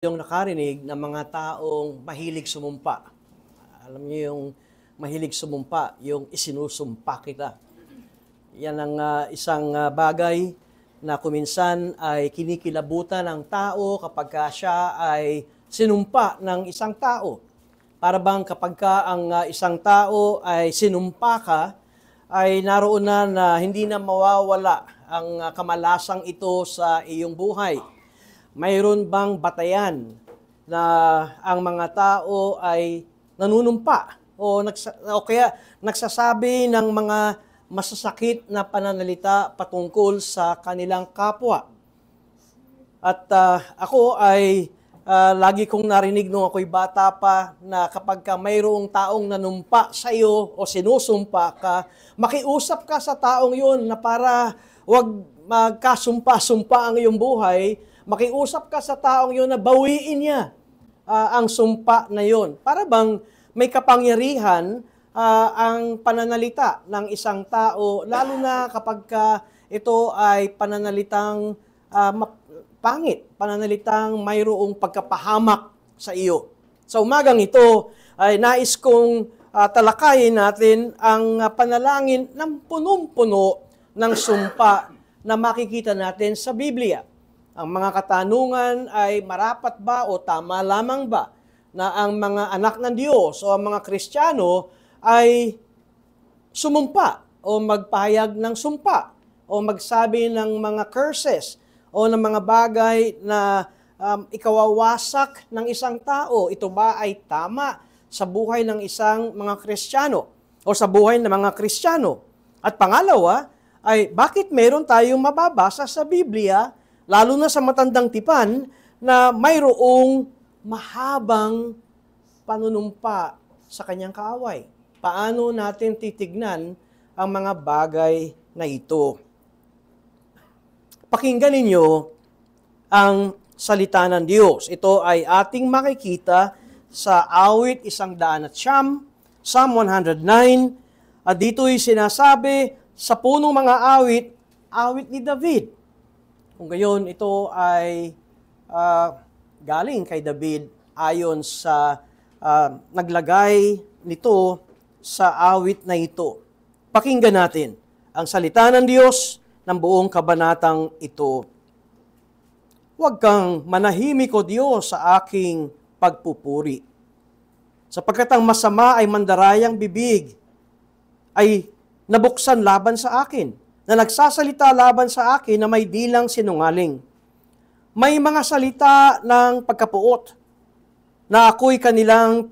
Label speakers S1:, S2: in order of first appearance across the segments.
S1: Yung nakarinig ng mga taong mahilig sumumpa. Alam niyo yung mahilig sumumpa, yung isinusumpa kita. Yan ang isang bagay na kuminsan ay kinikilabutan ng tao kapag siya ay sinumpa ng isang tao. Para bang kapag ang isang tao ay sinumpa ka, ay naroon na hindi na mawawala ang kamalasang ito sa iyong buhay. Mayroon bang batayan na ang mga tao ay nanunumpa o kaya nagsasabi ng mga masasakit na pananalita patungkol sa kanilang kapwa? At ako ay lagi kong narinig nung ako'y bata pa na kapag mayroong taong nanumpa sa iyo o sinusumpa ka, makiusap ka sa taong yun na para wag magkasumpa-sumpa ang iyong buhay. Makiusap ka sa taong yun na bawiin niya ang sumpa na yun. Para bang may kapangyarihan ang pananalita ng isang tao, lalo na kapag ito ay pananalitang pangit, pananalitang mayroong pagkapahamak sa iyo. Sa umagang ito ay nais kong talakayin natin ang panalangin ng punong-puno ng sumpa na makikita natin sa Biblia. Ang mga katanungan ay marapat ba o tama lamang ba na ang mga anak ng Diyos o ang mga Kristiyano ay sumumpa o magpahayag ng sumpa o magsabi ng mga curses o ng mga bagay na ikawawasak ng isang tao. Ito ba ay tama sa buhay ng isang mga Kristiyano o sa buhay ng mga Kristiyano? At pangalawa ay bakit meron tayong mababasa sa Biblia, lalo na sa matandang tipan, na mayroong mahabang panunumpa sa kanyang kaaway? Paano natin titignan ang mga bagay na ito? Pakinggan ninyo ang salita ng Diyos. Ito ay ating makikita sa awit 109, Psalm 109, at dito'y sinasabi sa punong mga awit ni David. Kung gayon, ito ay galing kay David ayon sa naglagay nito sa awit na ito. Pakinggan natin ang salita ng Diyos ng buong kabanatang ito. Huwag kang manahimik, O Diyos, sa aking pagpupuri. Sapagkat ang masama ay mandarayang bibig, ay nabuksan laban sa akin, na nagsasalita laban sa akin na may dilang sinungaling. May mga salita ng pagkapuot na ako'y kanilang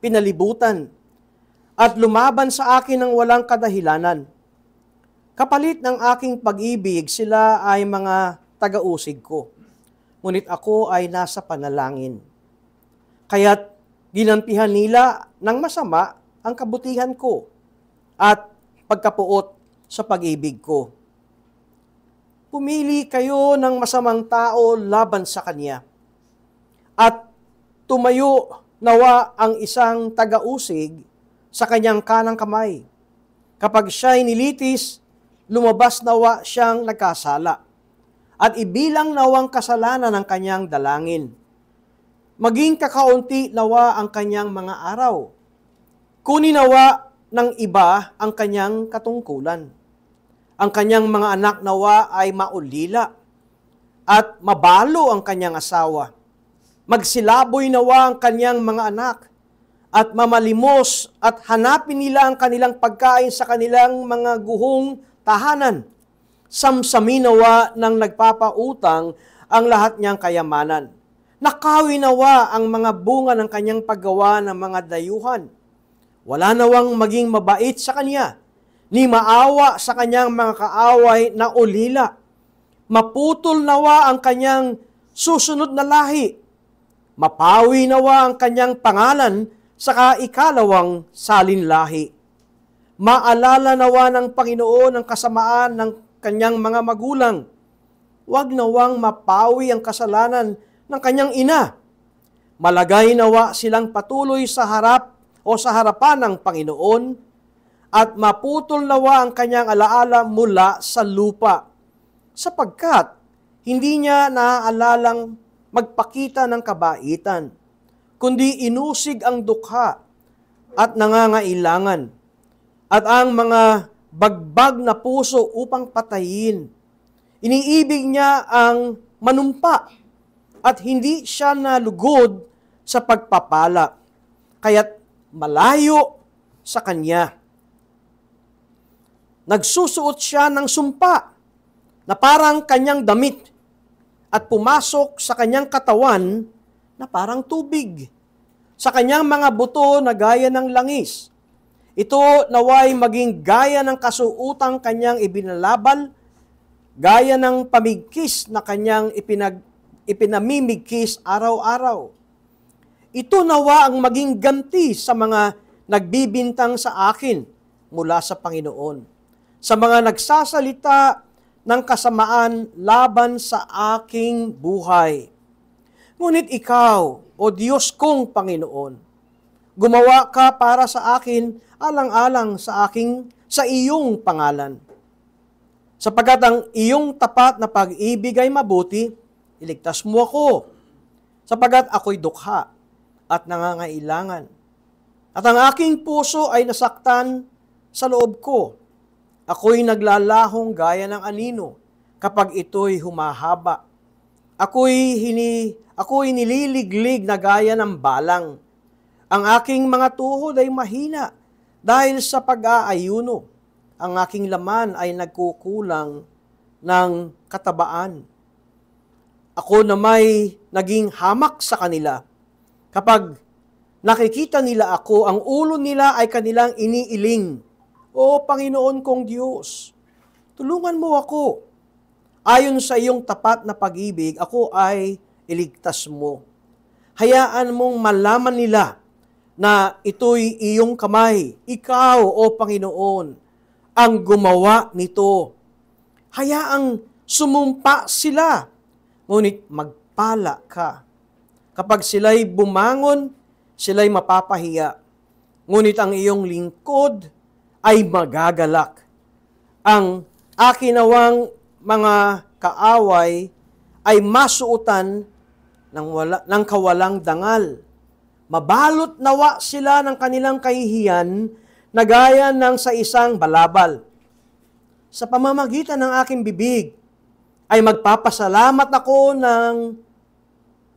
S1: pinalibutan at lumaban sa akin ng walang kadahilanan. Kapalit ng aking pag-ibig, sila ay mga taga-usig ko. Ngunit ako ay nasa panalangin. Kaya't ginampihan nila ng masama ang kabutihan ko at pagkapuot sa pag-ibig ko. Pumili kayo ng masamang tao laban sa kanya, at tumayo nawa ang isang taga-usig sa kanyang kanang kamay. Kapag siya'y nilitis, lumabas nawa siyang nagkasala, at ibilang nawang kasalanan ng kanyang dalangin. Maging kakaunti nawa ang kanyang mga araw. Kunin nawa ng iba ang kanyang katungkulan. Ang kanyang mga anak nawa ay maulila, at mabalo ang kanyang asawa. Magsilaboy nawa ang kanyang mga anak, at mamalimos at hanapin nila ang kanilang pagkain sa kanilang mga guhong tahanan. Samsamin nawa ng nagpapautang ang lahat niyang kayamanan. Nakawi nawa ang mga bunga ng kanyang paggawa ng mga dayuhan. Wala nawang maging mabait sa kanya, ni maawa sa kanyang mga kaaway na ulila. Maputol nawa ang kanyang susunod na lahi. Mapawi nawa ang kanyang pangalan sa ikalawang salinlahi. Maalala nawa ng Panginoon ang kasamaan ng kanyang mga magulang. Huwag nawang mapawi ang kasalanan ng kanyang ina. Malagay nawa silang patuloy sa harap o sa harapan ng Panginoon, at maputol nawa ang kanyang alaala mula sa lupa, sapagkat hindi niya naaalalang magpakita ng kabaitan, kundi inusig ang dukha at nangangailangan, at ang mga bagbag na puso upang patayin. Iniibig niya ang manumpa at hindi siya nalugod sa pagpapala, kaya't malayo sa kanya. Nagsusuot siya ng sumpa na parang kanyang damit at pumasok sa kanyang katawan na parang tubig, sa kanyang mga buto na gaya ng langis. Ito naway maging gaya ng kasuutang kanyang ibinalabal, gaya ng pamigkis na kanyang ipinamimigkis araw-araw. Ito nawa ang maging ganti sa mga nagbibintang sa akin mula sa Panginoon, sa mga nagsasalita ng kasamaan laban sa aking buhay. Ngunit ikaw, o Diyos kong Panginoon, gumawa ka para sa akin alang-alang sa iyong pangalan. Sapagkat ang iyong tapat na pag-ibig ay mabuti, iligtas mo ako, sapagkat ako'y dukha at nangangailangan. At ang aking puso ay nasaktan sa loob ko. Ako'y naglalahong gaya ng anino kapag ito'y humahaba. Ako'y nililiglig na gaya ng balang. Ang aking mga tuhod ay mahina dahil sa pag-aayuno. Ang aking laman ay nagkukulang ng katabaan. Ako na may naging hamak sa kanila. Kapag nakikita nila ako, ang ulo nila ay kanilang iniiling. O Panginoon kong Diyos, tulungan mo ako. Ayon sa iyong tapat na pag-ibig, ako ay iligtas mo. Hayaan mong malaman nila na ito'y iyong kamay. Ikaw, O Panginoon, ang gumawa nito. Hayaang sumumpa sila, ngunit magpala ka. Kapag sila'y bumangon, sila'y mapapahiya. Ngunit ang iyong lingkod ay magagalak. Ang akinawang mga kaaway ay masuutan ng kawalang dangal. Mabalot nawa sila ng kanilang kahihiyan na gaya ng sa isang balabal. Sa pamamagitan ng aking bibig ay magpapasalamat ako ng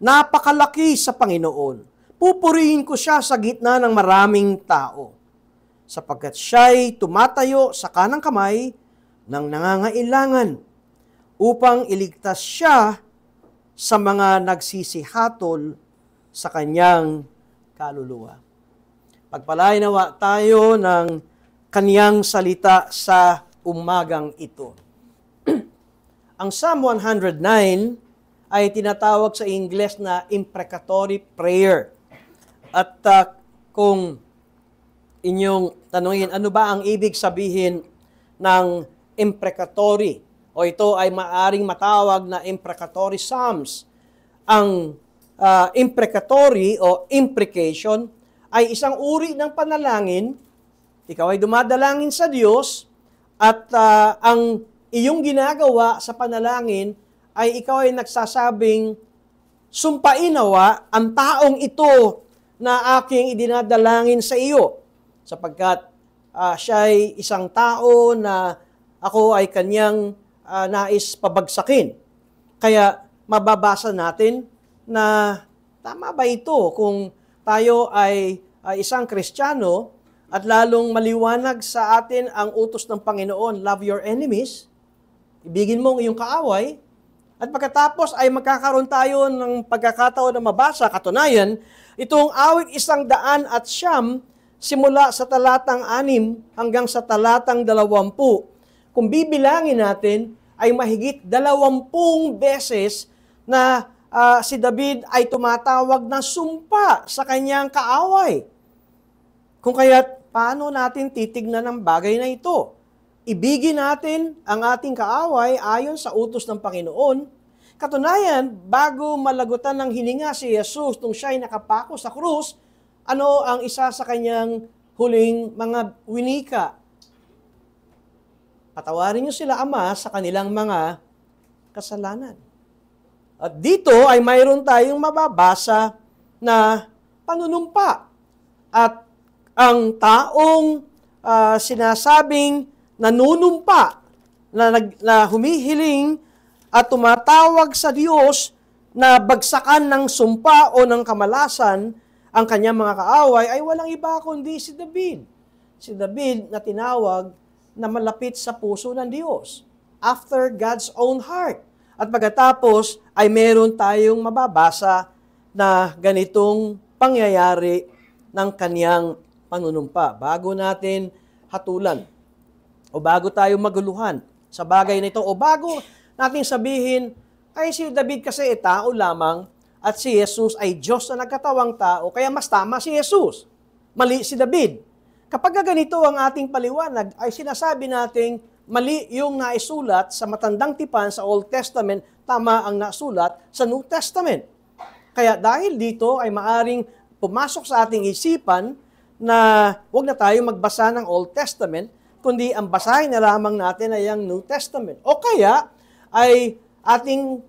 S1: napakalaki sa Panginoon. Pupurihin ko siya sa gitna ng maraming tao, sapagkat siya'y tumatayo sa kanang kamay ng nangangailangan upang iligtas siya sa mga nagsisihatol sa kanyang kaluluwa. Pagpalain nawa tayo ng kaniyang salita sa umagang ito. Ang Psalm 109 ay tinatawag sa Ingles na imprecatory prayer. At kung inyong tanungin, ano ba ang ibig sabihin ng imprecatory? O ito ay maaring matawag na imprecatory psalms. Ang imprecatory o imprecation ay isang uri ng panalangin. Ikaw ay dumadalangin sa Diyos at ang iyong ginagawa sa panalangin ay ikaw ay nagsasabing, sumpain nawa ang taong ito na aking idinadalangin sa iyo, sapagkat siya ay isang tao na ako ay kanyang nais pabagsakin. Kaya mababasa natin na tama ba ito kung tayo ay isang Kristiyano at lalong maliwanag sa atin ang utos ng Panginoon, love your enemies, ibigin mo ang iyong kaaway, at pagkatapos ay magkakaroon tayo ng pagkakataon na mabasa, katunayan, itong awit 109, simula sa talatang 6 hanggang sa talatang 20. Kung bibilangin natin, ay mahigit 20 beses na si David ay tumatawag na sumpa sa kanyang kaaway. Kung kaya't paano natin titignan ang bagay na ito? Ibigin natin ang ating kaaway ayon sa utos ng Panginoon. Katunayan, bago malagutan ng hininga si Jesus nung siya ay nakapako sa krus, ano ang isa sa kanyang huling mga winika? Patawarin niyo sila, Ama, sa kanilang mga kasalanan. At dito ay mayroon tayong mababasa na panunumpa. At ang taong sinasabing nanunumpa, na humihiling at tumatawag sa Diyos na bagsakan ng sumpa o ng kamalasan ang kanyang mga kaaway ay walang iba kundi si David. Si David na tinawag na malapit sa puso ng Diyos, after God's own heart. At pagkatapos ay meron tayong mababasa na ganitong pangyayari ng kanyang panunumpa. Bago natin hatulan o bago tayo maguluhan sa bagay na ito o bago natin sabihin, ay si David kasi tao lamang at si Jesus ay Diyos na nagkatawang tao, kaya mas tama si Jesus. Mali si David. Kapag ganito ang ating paliwanag, ay sinasabi nating mali yung naisulat sa matandang tipan sa Old Testament, tama ang nasulat sa New Testament. Kaya dahil dito ay maaring pumasok sa ating isipan na huwag na tayo magbasa ng Old Testament, kundi ang basahin na lamang natin ay ang New Testament. O kaya ay ating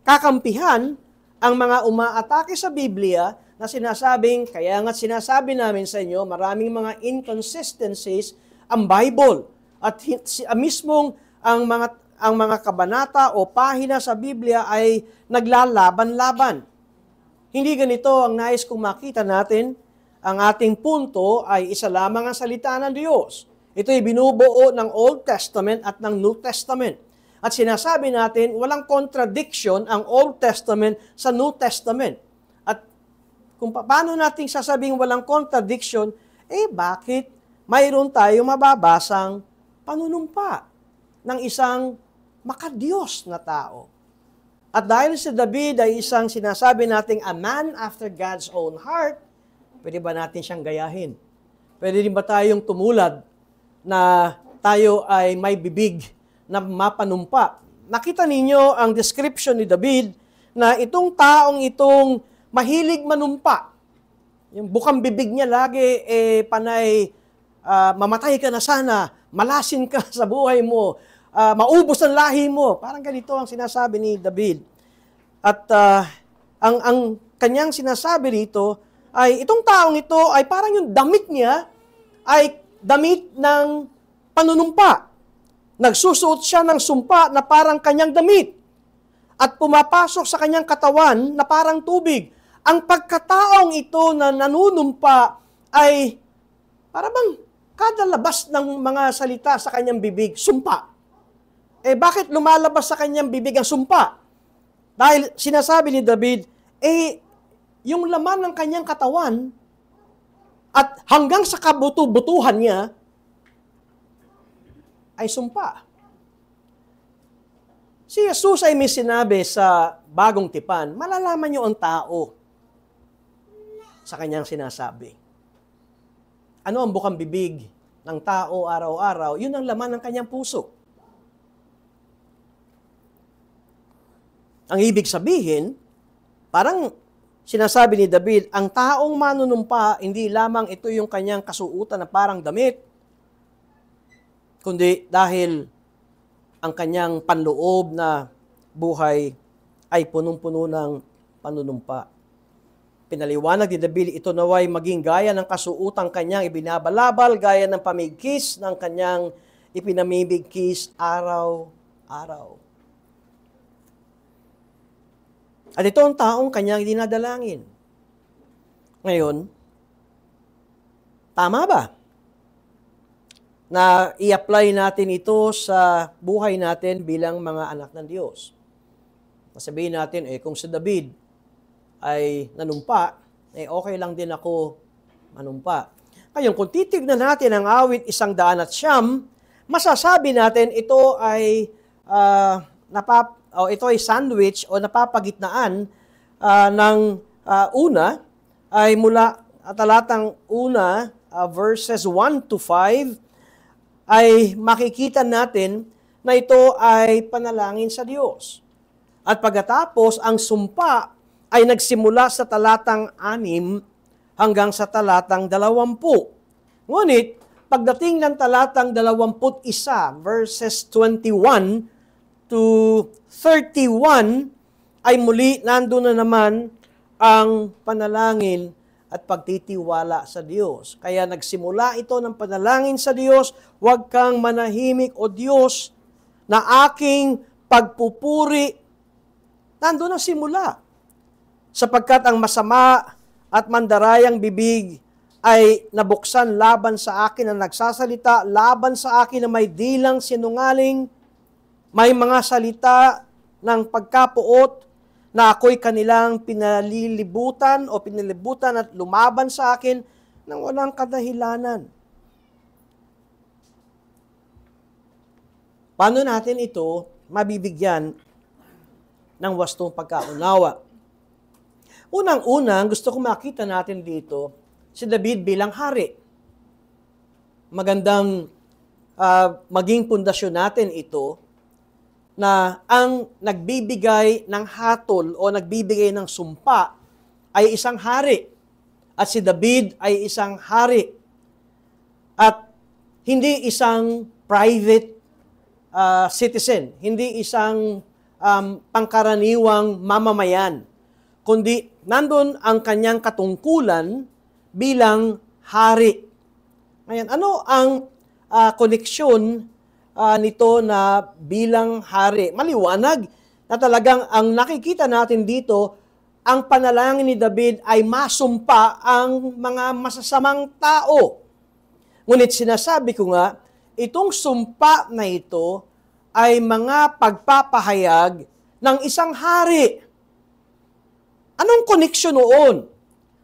S1: kakampihan ang mga umaatake sa Biblia na sinasabing, kaya nga't sinasabi namin sa inyo, maraming mga inconsistencies ang Bible. At mismong ang mga kabanata o pahina sa Biblia ay naglalaban-laban. Hindi ganito ang nais kong makita natin. Ang ating punto ay isa lamang ang salita ng Diyos. Ito'y binubuo ng Old Testament at ng New Testament. At sinasabi natin, walang contradiction ang Old Testament sa New Testament. At kung paano natin sasabing walang contradiction, bakit mayroon tayong mababasang panunumpa ng isang makadiyos na tao? At dahil si David ay isang sinasabi nating a man after God's own heart, pwede ba natin siyang gayahin? Pwede din ba tayong tumulad na tayo ay may bibig na mapanumpa? Nakita ninyo ang description ni David na itong taong itong mahilig manumpa. Yung bukang bibig niya lagi panay mamatay ka na sana, malasin ka sa buhay mo, maubos ang lahi mo. Parang ganito ang sinasabi ni David. At ang kanyang sinasabi rito ay itong taong ito ay parang yung damit niya ay damit ng panunumpa. Nagsusuot siya ng sumpa na parang kanyang damit at pumapasok sa kanyang katawan na parang tubig. Ang pagkataong ito na nanunumpa ay para bang kada labas ng mga salita sa kanyang bibig, sumpa. Bakit lumalabas sa kanyang bibig ang sumpa? Dahil sinasabi ni David, yung laman ng kanyang katawan at hanggang sa kabutu-butuhan niya ay sumpa. Si Jesus ay may sinabi sa bagong tipan, malalaman niyo ang tao sa kanyang sinasabi. Ano ang bukang bibig ng tao araw-araw? Yun ang laman ng kanyang puso. Ang ibig sabihin, parang sinasabi ni David, ang taong manunumpa, hindi lamang ito yung kanyang kasuutan na parang damit, kundi dahil ang kanyang panloob na buhay ay punong-puno ng panunumpa. Pinaliwanag ni David, ito naway maging gaya ng kasuutang kanyang ibinabalabal, gaya ng pamigkis ng kanyang ipinamimigkis araw-araw. At ito ang taong kanyang dinadalangin. Ngayon, tama ba na i-apply natin ito sa buhay natin bilang mga anak ng Diyos? Sabihin natin, kung si David ay nanumpa, okay lang din ako manumpa. Ngayon, kung titignan natin ang awit 109, masasabi natin ito ay ito ay sandwich o napapagitnaan ng una ay mula talatang una, verses 1 to 5, ay makikita natin na ito ay panalangin sa Diyos. At pagkatapos, ang sumpa ay nagsimula sa talatang 6 hanggang sa talatang 20. Ngunit, pagdating ng talatang 21, verses 21 to to 31, ay muli nandun na naman ang panalangin at pagtitiwala sa Diyos. Kaya nagsimula ito ng panalangin sa Diyos, huwag kang manahimik o Diyos na aking pagpupuri. Nandun ang simula. Sapagkat ang masama at mandarayang bibig ay nabuksan laban sa akin na nagsasalita, laban sa akin na may dilang sinungaling, may mga salita ng pagkapuot na ako'y kanilang pinalilibutan at lumaban sa akin nang walang kadahilanan. Paano natin ito mabibigyan ng wastong pagkaunawa? Unang-unang, gusto ko makita natin dito si David bilang hari. Magandang maging pundasyon natin ito na ang nagbibigay ng hatol o nagbibigay ng sumpa ay isang hari. At si David ay isang hari. At hindi isang private citizen, hindi isang pangkaraniwang mamamayan, kundi nandun ang kanyang katungkulan bilang hari. Ngayon, ano ang koneksyon nito na bilang hari? Maliwanag na talagang ang nakikita natin dito, ang panalangin ni David ay masumpa ang mga masasamang tao. Ngunit sinasabi ko nga, itong sumpa na ito ay mga pagpapahayag ng isang hari. Anong koneksyon noon?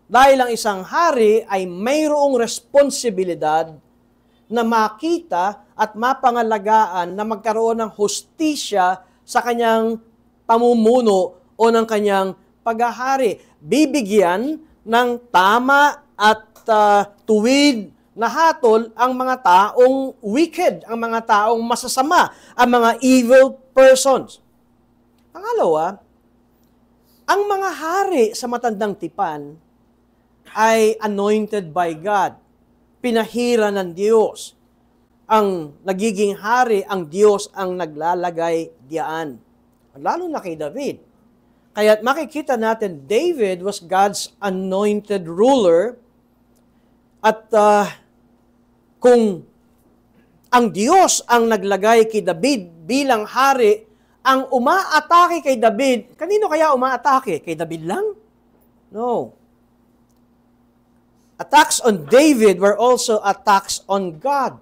S1: Dahil ang isang hari ay mayroong responsibilidad na makita at mapangalagaan na magkaroon ng hustisya sa kanyang pamumuno o ng kanyang paghahari. Bibigyan ng tama at tuwid na hatol ang mga taong wicked, ang mga taong masasama, ang mga evil persons. Pangalawa, ang mga hari sa matandang tipan ay anointed by God. Pinahira ng Diyos. Ang nagiging hari, ang Diyos ang naglalagay diyan. Lalo na kay David. Kaya makikita natin, David was God's anointed ruler. At kung ang Diyos ang naglagay kay David bilang hari, ang umaatake kay David, kanino kaya umaatake? Kay David lang? No. Attacks on David were also attacks on God.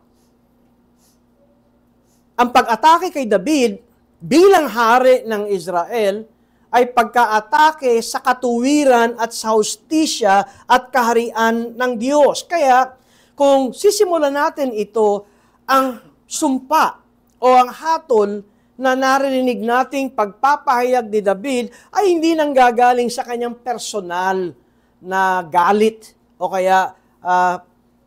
S1: Ang pag-atake kay David bilang hari ng Israel ay pagka-atake sa katuwiran at sa hustisya at kaharian ng Diyos. Kaya kung sisimulan natin ito, ang sumpa o ang hatol na narinig nating pagpapahayag ni David ay hindi nanggagaling sa kanyang personal na galit o kaya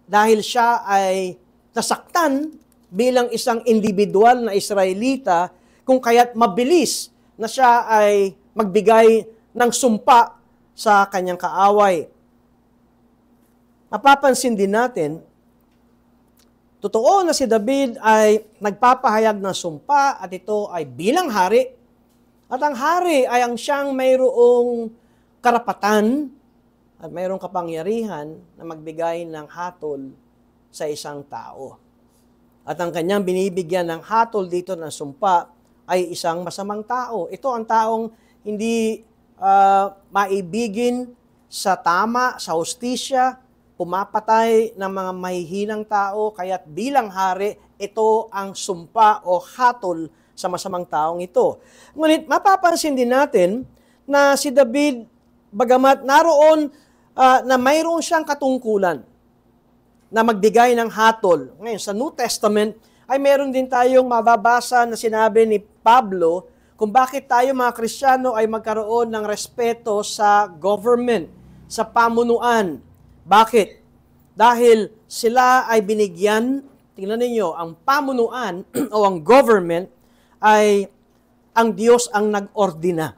S1: dahil siya ay nasaktan bilang isang individual na Israelita, kung kaya't mabilis na siya ay magbigay ng sumpa sa kanyang kaaway. Mapapansin din natin, totoo na si David ay nagpapahayag ng sumpa at ito ay bilang hari. At ang hari ay ang siyang mayroong karapatan at mayroong kapangyarihan na magbigay ng hatol sa isang tao. At ang kanyang binibigyan ng hatol dito ng sumpa ay isang masamang tao. Ito ang taong hindi maibigin sa tama, sa hustisya, pumapatay ng mga mahihinang tao, kaya't bilang hari, ito ang sumpa o hatol sa masamang taong ito. Ngunit mapapansin din natin na si David, bagamat naroon na mayroon siyang katungkulan na magbigay ng hatol. Ngayon, sa New Testament, ay meron din tayong mababasa na sinabi ni Pablo kung bakit tayo mga Kristiyano ay magkaroon ng respeto sa government, sa pamunuan. Bakit? Dahil sila ay binigyan, tingnan ninyo, ang pamunuan o ang government ay ang Diyos ang nag-ordina.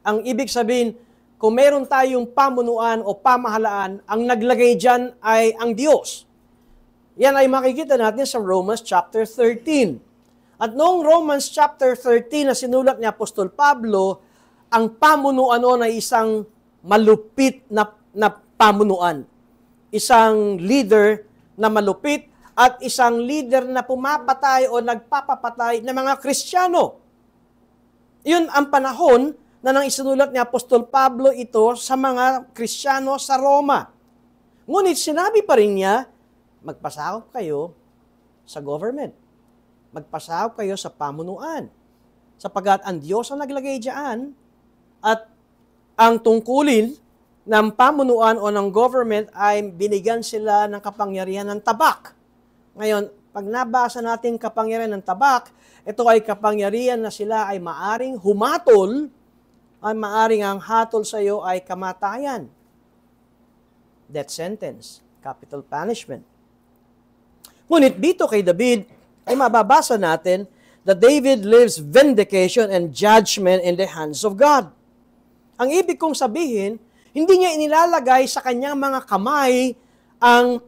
S1: Ang ibig sabihin, kung meron tayong pamunuan o pamahalaan, ang naglagay dyan ay ang Diyos. Yan ay makikita natin sa Romans chapter 13. At noong Romans chapter 13 na sinulat ni Apostol Pablo, ang pamunuan noon ay isang malupit na pamunuan. Isang leader na malupit at isang leader na pumapatay o nagpapapatay ng mga Kristiyano. Yun ang panahon na nang isinulat ni Apostol Pablo ito sa mga Kristiyano sa Roma. Ngunit sinabi pa rin niya, magpasakop kayo sa government. Magpasakop kayo sa pamunuan. Sapagkat ang Diyos ang naglagay diyan at ang tungkulin ng pamunuan o ng government ay binigyan sila ng kapangyarihan ng tabak. Ngayon, pag nabasa natin kapangyarihan ng tabak, ito ay kapangyarihan na sila ay maaring humatol, ay maaring ang hatol sa iyo ay kamatayan. Death sentence, capital punishment. Ngunit dito kay David, ay mababasa natin that David lives vindication and judgment in the hands of God. Ang ibig kong sabihin, hindi niya inilalagay sa kanyang mga kamay ang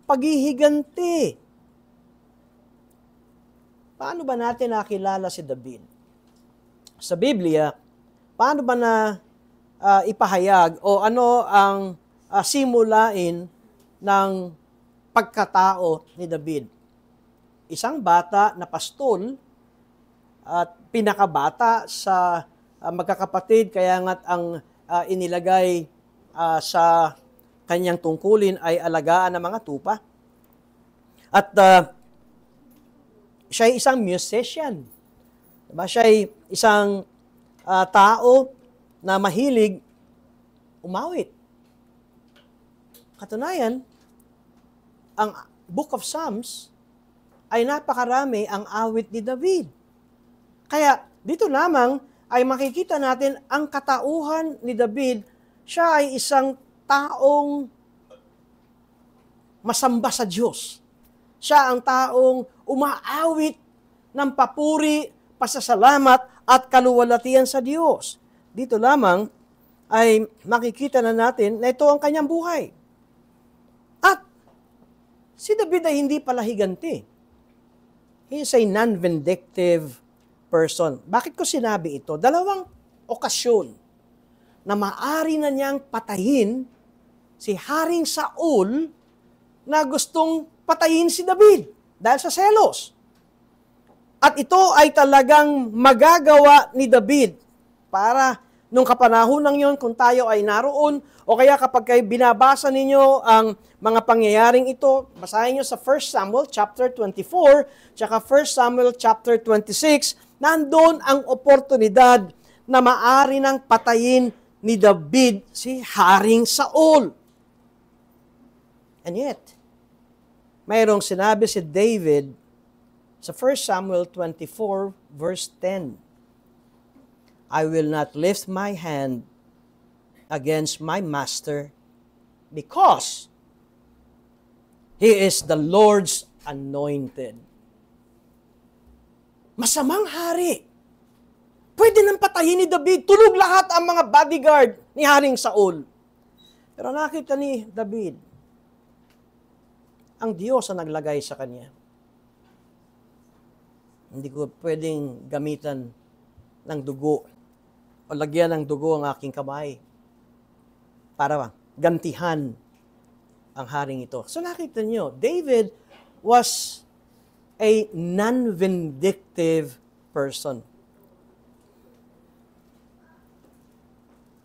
S1: paghihiganti. Paano ba natin nakilala si David? Sa Biblia, paano ba na ipahayag o ano ang simulain ng pagkatao ni David? Isang bata na pastol at pinakabata sa magkakapatid, kaya nga't ang inilagay sa kanyang tungkulin ay alagaan ng mga tupa. At siya ay isang musician. Diba? Siya ay isang tao na mahilig umawit. Katunayan, ang Book of Psalms ay napakarami ang awit ni David. Kaya dito lamang ay makikita natin ang katauhan ni David. Siya ay isang taong masamba sa Diyos. Siya ang taong umaawit ng papuri, pasasalamat at kaluwalhatian sa Diyos. Dito lamang ay makikita na natin na ito ang kanyang buhay. At si David ay hindi pala higanti. He is a non-vindictive person. Bakit ko sinabi ito? Dalawang okasyon na maari na niyang patayin si Haring Saul na gustong patayin si David dahil sa selos. At ito ay talagang magagawa ni David para nung kapanahon ng yon, kung tayo ay naroon, o kaya kapag kayo binabasa ninyo ang mga pangyayaring ito, basahin nyo sa 1 Samuel chapter 24, tsaka 1 Samuel chapter 26, nandun ang oportunidad na maari nang patayin ni David si Haring Saul. And yet, mayroong sinabi si David sa 1 Samuel 24 verse 10, I will not lift my hand against my master because he is the Lord's anointed. Masamang hari. Pwede nang patayin ni David. Tulog lahat ang mga bodyguard ni Haring Saul. Pero nakita ni David, ang Diyos ang naglagay sa kanya. Hindi ko pwedeng gamitan ng dugo o lagyan ng dugo ang aking kamay para gantihan ang haring ito. So nakita niyo, David was a non-vindictive person.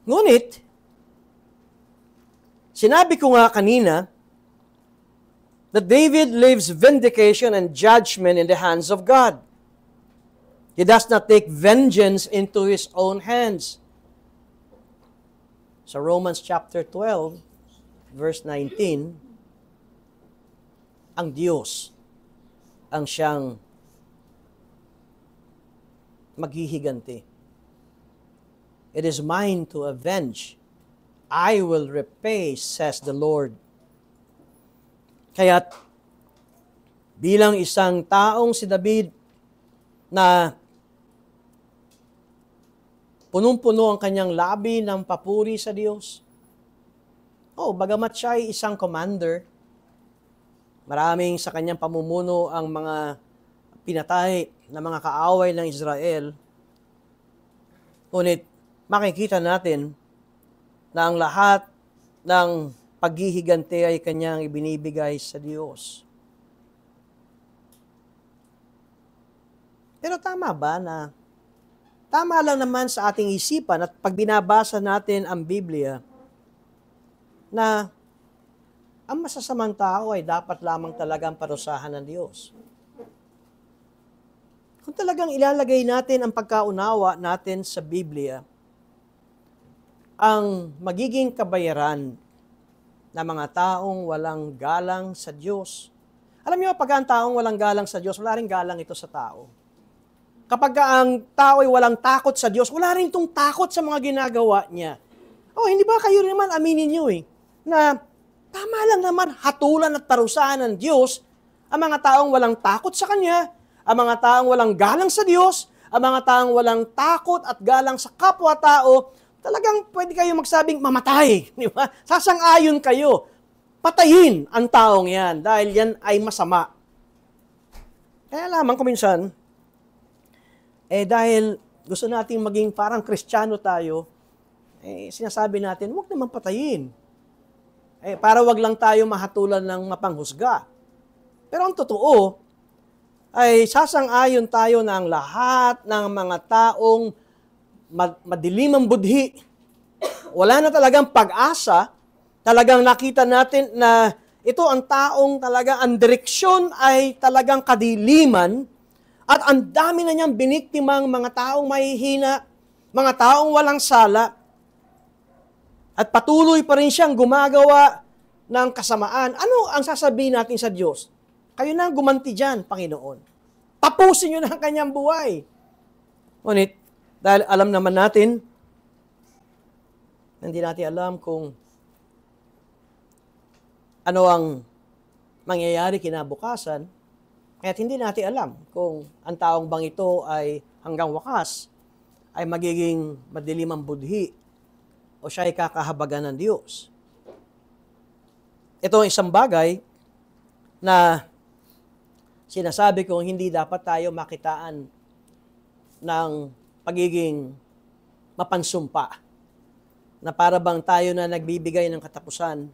S1: Ngunit, sinabi ko nga kanina that David leaves vindication and judgment in the hands of God. He does not take vengeance into his own hands. Sa Romans chapter 12, verse 19, ang Diyos ang siyang maghihiganti. It is mine to avenge. I will repay, says the Lord. Kaya't bilang isang taong si David na punong-puno ang kanyang labi ng papuri sa Diyos. Bagamat siya ay isang commander, maraming sa kanyang pamumuno ang mga pinatay na mga kaaway ng Israel, ngunit makikita natin na ang lahat ng paghihiganti ay kanyang ibinibigay sa Diyos. Pero tama ba na tama lang naman sa ating isipan at pag binabasa natin ang Biblia na ang masasamang tao ay dapat lamang talagang parusahan ng Diyos. Kung talagang ilalagay natin ang pagkaunawa natin sa Biblia, ang magiging kabayaran ng mga taong walang galang sa Diyos. Alam niyo, pag ang taong walang galang sa Diyos, wala rin galang ito sa tao. Kapag ang tao ay walang takot sa Diyos, wala rin itong takot sa mga ginagawa niya. Oh, hindi ba kayo naman aminin niyo na tama lang naman hatulan at parusahan ng Diyos ang mga taong walang takot sa Kanya, ang mga taong walang galang sa Diyos, ang mga taong walang takot at galang sa kapwa-tao, talagang pwede kayo magsabing mamatay. Di ba? Sasang-ayon kayo. Patayin ang taong yan dahil yan ay masama. Kaya lamang kuminsan, dahil gusto nating maging parang Kristiyano tayo, sinasabi natin, huwag naman patayin. Para wag lang tayo mahatulan ng mapanghusga. Pero ang totoo, ay sasang-ayon tayo na ang lahat ng mga taong madilim ang budhi, wala na talagang pag-asa, talagang nakita natin na ito ang taong talaga, ang direksyon ay talagang kadiliman, at ang dami na niyang biniktimang mga taong mahihina, mga taong walang sala, at patuloy pa rin siyang gumagawa ng kasamaan. Ano ang sasabihin natin sa Diyos? Kayo na ang gumanti dyan, Panginoon. Tapusin niyo na ang kanyang buhay. Ngunit, dahil alam naman natin, hindi natin alam kung ano ang mangyayari kinabukasan, kaya't hindi natin alam kung ang taong bang ito ay hanggang wakas ay magiging madilim ang budhi o siya ay kakahabagan ng Diyos. Ito ang isang bagay na sinasabi kong hindi dapat tayo makitaan ng pagiging mapansumpa na para bang tayo na nagbibigay ng katapusan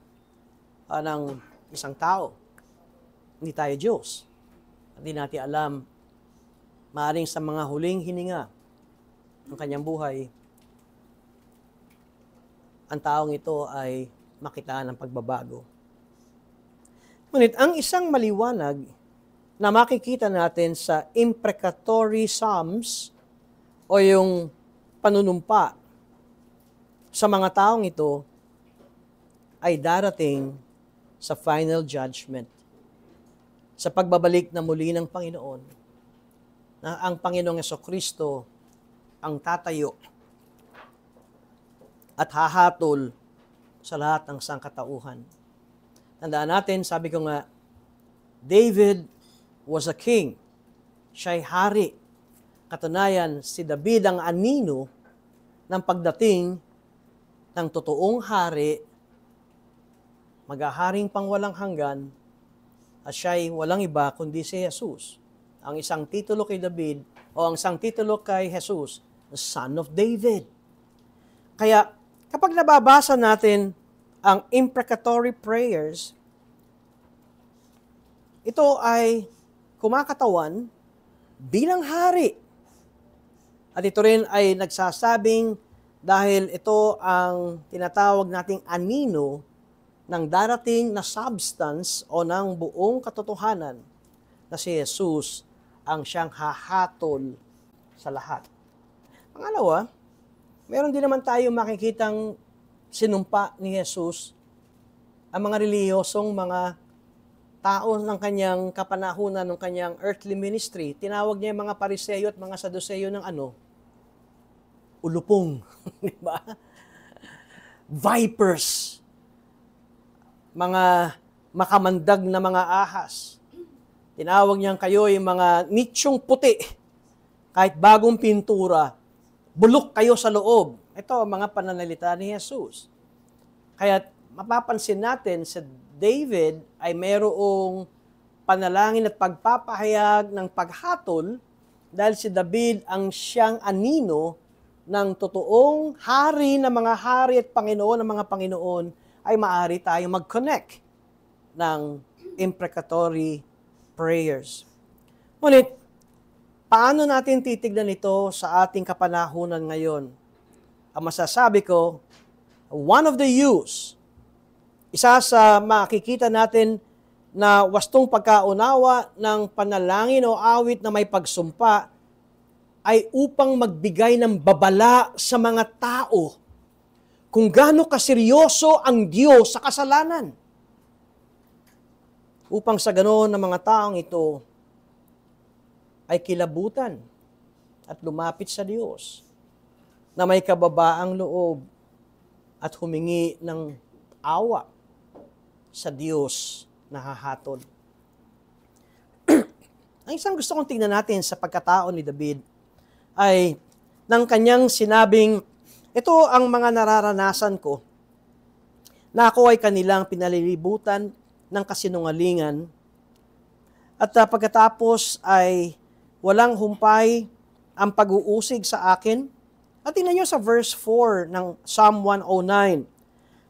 S1: ng isang tao. Hindi tayo Diyos. Hindi natin alam, maaaring sa mga huling hininga ng kanyang buhay, ang taong ito ay makitaan ng pagbabago. Ngunit ang isang maliwanag na makikita natin sa imprecatory psalms o yung panunumpa sa mga taong ito ay darating sa final judgment. Sa pagbabalik na muli ng Panginoon, na ang Panginoong Jesucristo ang tatayo at hahatol sa lahat ng sangkatauhan. Tandaan natin, sabi ko nga, David was a king. Siya'y hari. Katunayan, si David ang anino ng pagdating ng totoong hari, maghaharing pangwalang hanggan, at siya'y walang iba kundi si Jesus. Ang isang titulo kay David o ang isang titulo kay Jesus, the Son of David. Kaya kapag nababasa natin ang imprecatory prayers, ito ay kumakatawan bilang hari. At ito rin ay nagsasabing dahil ito ang tinatawag nating anino ng darating na substance o ng buong katotohanan na si Jesus ang siyang hahatol sa lahat. Pangalawa, meron din naman tayo makikitang sinumpa ni Jesus ang mga reliyosong mga tao ng kanyang kapanahunan, ng kanyang earthly ministry. Tinawag niya yung mga Pariseyo at mga Saduseyo ng ulupong. Di ba? Vipers. Mga makamandag na mga ahas. Tinawag niya kayo yung mga nichong puti. Kahit bagong pintura, bulok kayo sa loob. Ito ang mga pananalita ni Jesus. Kaya mapapansin natin sa David ay mayroong panalangin at pagpapahayag ng paghatol dahil si David ang siyang anino ng totoong hari ng mga hari at Panginoon ng mga Panginoon, ay maaari tayong mag-connect ng imprecatory prayers. Ngunit, paano natin titignan ito sa ating kapanahunan ngayon? Ang masasabi ko, one of the use, isa sa makikita natin na wastong pagkaunawa ng panalangin o awit na may pagsumpa ay upang magbigay ng babala sa mga tao kung gaano kaseryoso ang Diyos sa kasalanan. Upang sa ganoon ng mga taong ito ay kilabutan at lumapit sa Diyos na may kababaang loob at humingi ng awa sa Diyos na hahatol. Ang isang gusto kong tingnan natin sa pagkatao ni David ay ng kanyang sinabing, ito ang mga nararanasan ko na ako ay kanilang pinalilibutan ng kasinungalingan at pagkatapos ay walang humpay ang pag-uusig sa akin. At tingnan nyo sa verse 4 ng Psalm 109,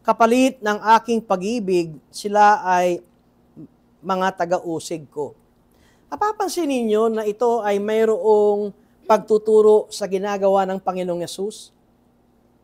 S1: kapalit ng aking pag-ibig, sila ay mga taga-usig ko. Napapansin ninyo na ito ay mayroong pagtuturo sa ginagawa ng Panginoong Yesus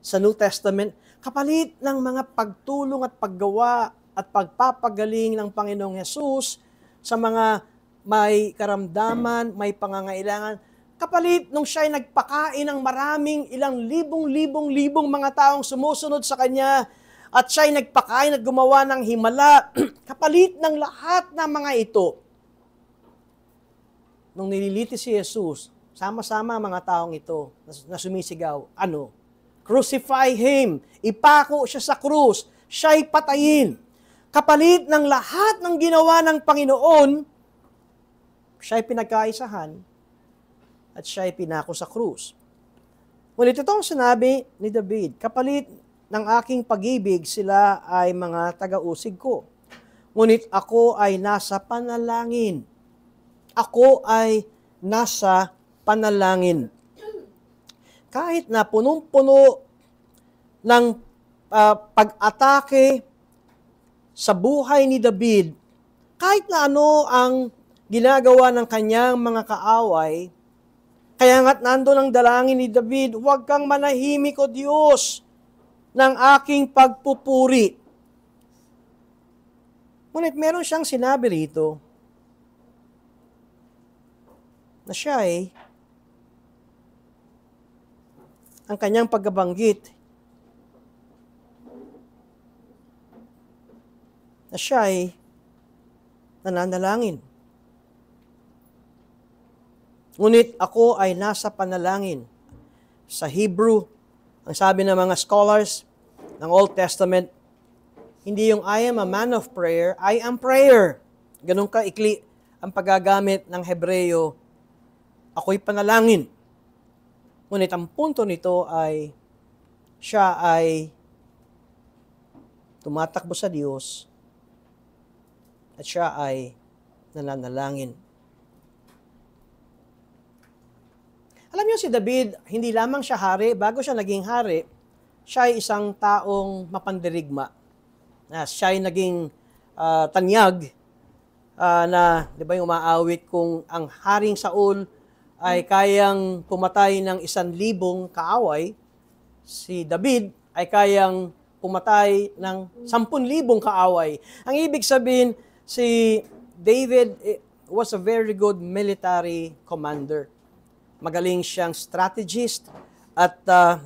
S1: sa New Testament, kapalit ng mga pagtulong at paggawa at pagpapagaling ng Panginoong Yesus sa mga may karamdaman, may pangangailangan, kapalit nung siya'y nagpakain ng maraming ilang libong mga taong sumusunod sa Kanya, at siya'y nagpakain at gumawa ng himala, kapalit ng lahat ng mga ito. Nung nililitis si Jesus, sama-sama mga taong ito na sumisigaw, ano? Crucify Him, ipako siya sa krus, siya'y patayin. Kapalit ng lahat ng ginawa ng Panginoon, siya'y pinagkaisahan at siya'y pinako sa krus. Ngunit ito ang sinabi ni David, kapalit ng aking pag-ibig, sila ay mga taga-usig ko. Ngunit ako ay nasa panalangin. Ako ay nasa panalangin. Kahit na punong-puno ng pag-atake sa buhay ni David, kahit na ano ang ginagawa ng kanyang mga kaaway, kaya nga't nandun ang dalangin ni David, huwag kang manahimik o Diyos ng aking pagpupuri. Ngunit meron siyang sinabi rito na siya ay ang kanyang pagkabanggit na siya ay nananalangin. Ngunit ako ay nasa panalangin. Sa Hebrew, ang sabi ng mga scholars ng Old Testament, hindi yung I am a man of prayer, I am prayer. Ganun ka-ikli ang paggagamit ng Hebreyo, ako'y panalangin. Ngunit ang punto nito ay, siya ay tumatakbo sa Diyos at siya ay nananalangin. Alam niyo si David, hindi lamang siya hari, bago siya naging hari, siya ay isang taong mapandirigma. Siya ay naging tanyag na, di ba yung umaawit kung ang Haring Saul ay kayang pumatay ng 1,000 kaaway, si David ay kayang pumatay ng 10,000 kaaway. Ang ibig sabihin, si David was a very good military commander. Magaling siyang strategist at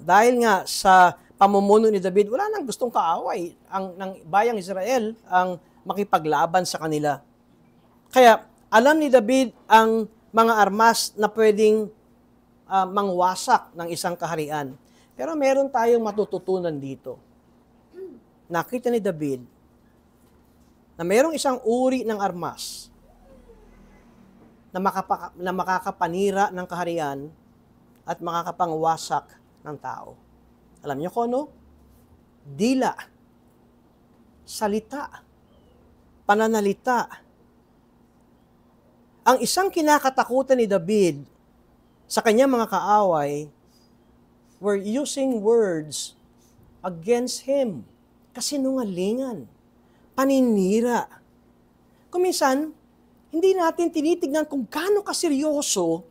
S1: dahil nga sa pamumuno ni David, wala nang gustong kaaway ng bayang Israel ang makipaglaban sa kanila. Kaya alam ni David ang mga armas na pwedeng mangwasak ng isang kaharian. Pero meron tayong matututunan dito. Nakita ni David na mayroong isang uri ng armas na makakapanira ng kaharian at makakapangwasak ng tao. Alam niyo kung ano? Dila, salita, pananalita. Ang isang kinakatakutan ni David sa kanyang mga kaaway were using words against him. Kasinungalingan, paninira. Kung minsan, hindi natin tinitignan kung gaano kaseryoso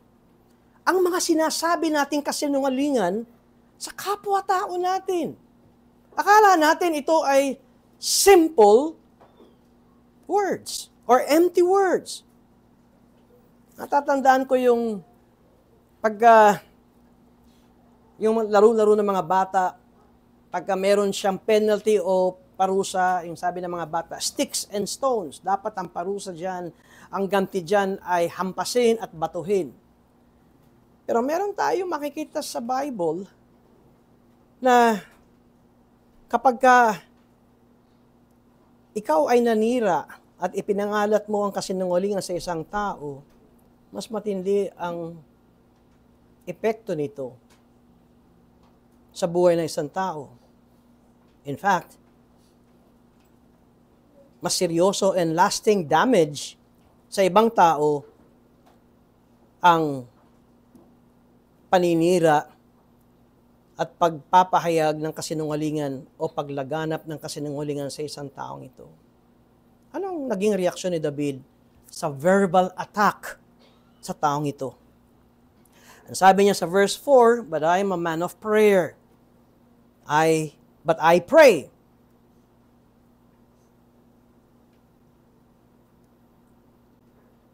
S1: ang mga sinasabi nating kasinungalingan sa kapwa-tao natin. Akala natin ito ay simple words or empty words. Natatandaan ko yung yung laro-laro ng mga bata, pagka meron siyang penalty o parusa, yung sabi ng mga bata, sticks and stones. Dapat ang parusa dyan, ang ganti dyan ay hampasin at batuhin. Pero meron tayo makikita sa Bible na kapag ikaw ay nanira at ipinangalat mo ang kasinungalingan sa isang tao, mas matindi ang epekto nito sa buhay ng isang tao. In fact, mas seryoso and lasting damage sa ibang tao ang paninira at pagpapahayag ng kasinungalingan o paglaganap ng kasinungalingan sa isang taong ito. Anong naging reaksyon ni David sa verbal attack sa taong ito? Ang sabi niya sa verse 4, "But I am a man of prayer. But I pray."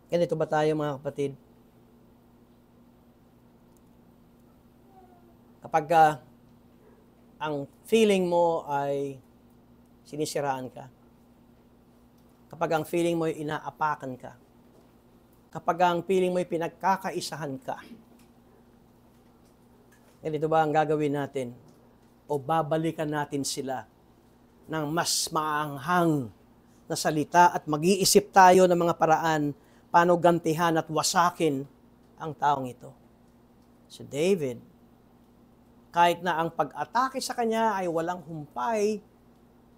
S1: Ganito ba tayo, mga kapatid? Kapag ang feeling mo ay sinisiraan ka, kapag ang feeling mo ay inaapakan ka, kapag ang feeling mo ay pinagkakaisahan ka, ganito ba ang gagawin natin? O babalikan natin sila ng mas maanghang na salita at mag-iisip tayo ng mga paraan paano gantihan at wasakin ang taong ito. Si David, kahit na ang pag-atake sa kanya ay walang humpay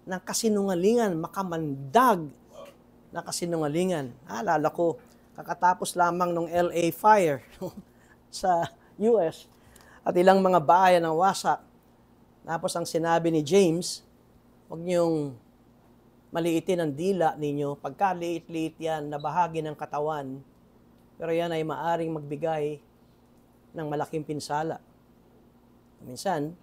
S1: ng kasinungalingan, makamandag na kasinungalingan. Alala ko, kakatapos lamang ng LA fire sa US at ilang mga bayan ang wasak. Tapos ang sinabi ni James, huwag niyong maliitin ang dila ninyo. Pagka liit-liit yan na bahagi ng katawan, pero yan ay maaring magbigay ng malaking pinsala. Minsan,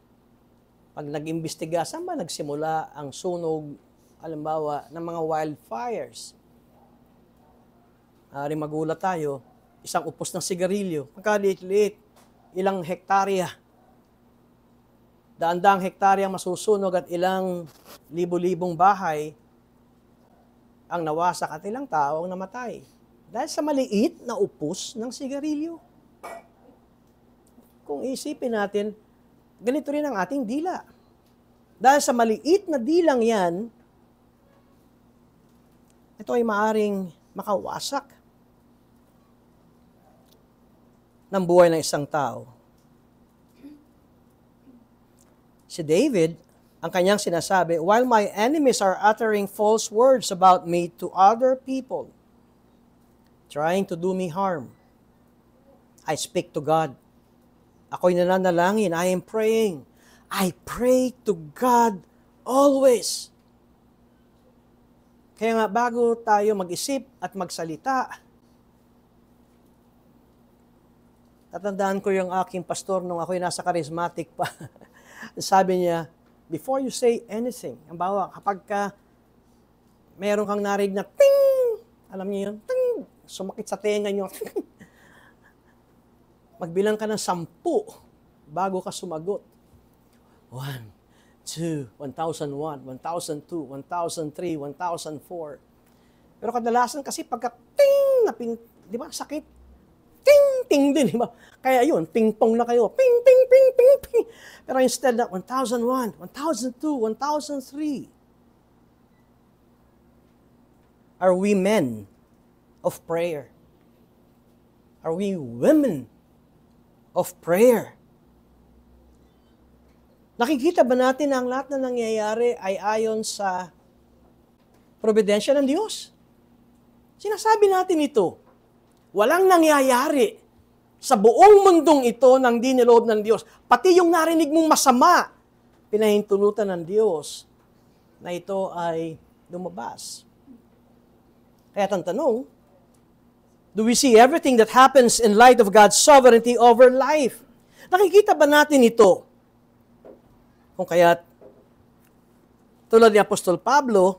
S1: pag nag-imbestiga, saan ba nagsimula ang sunog, halimbawa, ng mga wildfires? Maaring magulat tayo, isang upos ng sigarilyo, pagka liit-liit, ilang hektarya, daan-daang hektarya masusunog at ilang libo-libong bahay ang nawasak at ilang tao ang namatay. Dahil sa maliit na upos ng sigarilyo. Kung isipin natin, ganito rin ang ating dila. Dahil sa maliit na dilang yan, ito ay maaring makawasak ng buhay ng isang tao. Si David, ang kanyang sinasabi, "While my enemies are uttering false words about me to other people, trying to do me harm, I speak to God." Ako'y nananalangin, I am praying. I pray to God always. Kaya nga, bago tayo mag-isip at magsalita, tatandaan ko yung aking pastor nung ako'y nasa charismatic pa. Sabi niya, before you say anything, ang bawa, kapag meron kang narinig na ting, alam niyo yun, ting, sumakit sa tenga niyo, magbilang ka ng 10 bago ka sumagot. 1, 2, 1001, 1002, 1003, 1004. Pero kadalasan kasi pagka ting, di ba, sakit, ting, ting din, di ba? Kaya yun, ping-pong na kayo, ping, ping, ping, ping, ping. Pero instead na 1001, 1002, 1003. Are we men of prayer? Are we women of prayer? Nakikita ba natin na ang lahat na nangyayari ay ayon sa providensya ng Diyos? Sinasabi natin ito. Walang nangyayari sa buong mundong ito nang di niloob ng Diyos. Pati yung narinig mong masama, pinahintulutan ng Diyos na ito ay lumabas. Kaya ang tanong, do we see everything that happens in light of God's sovereignty over life? Nakikita ba natin ito? Kung kaya't, tulad ni Apostol Pablo,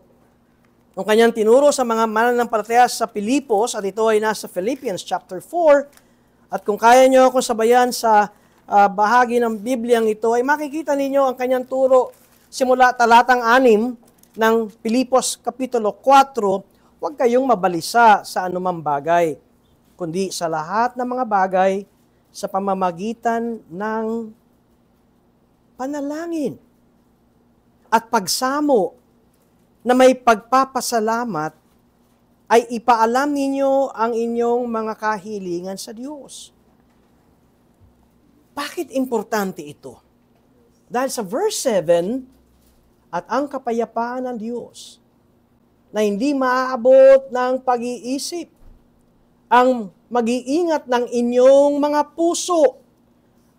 S1: nung kanyang tinuro sa mga mananampalataya sa Pilipos, at ito ay nasa Philippians chapter 4, at kung kaya nyo akong sabayan sa bahagi ng Bibliang ito, ay makikita ninyo ang kanyang turo simula talatang 6 ng Pilipos Kapitulo 4, huwag kayong mabalisa sa anumang bagay, kundi sa lahat ng mga bagay sa pamamagitan ng panalangin at pagsamo na may pagpapasalamat ay ipaalam ninyo ang inyong mga kahilingan sa Diyos. Bakit importante ito? Dahil sa verse 7, at ang kapayapaan ng Diyos na hindi maaabot ng pag-iisip, ang mag-iingat ng inyong mga puso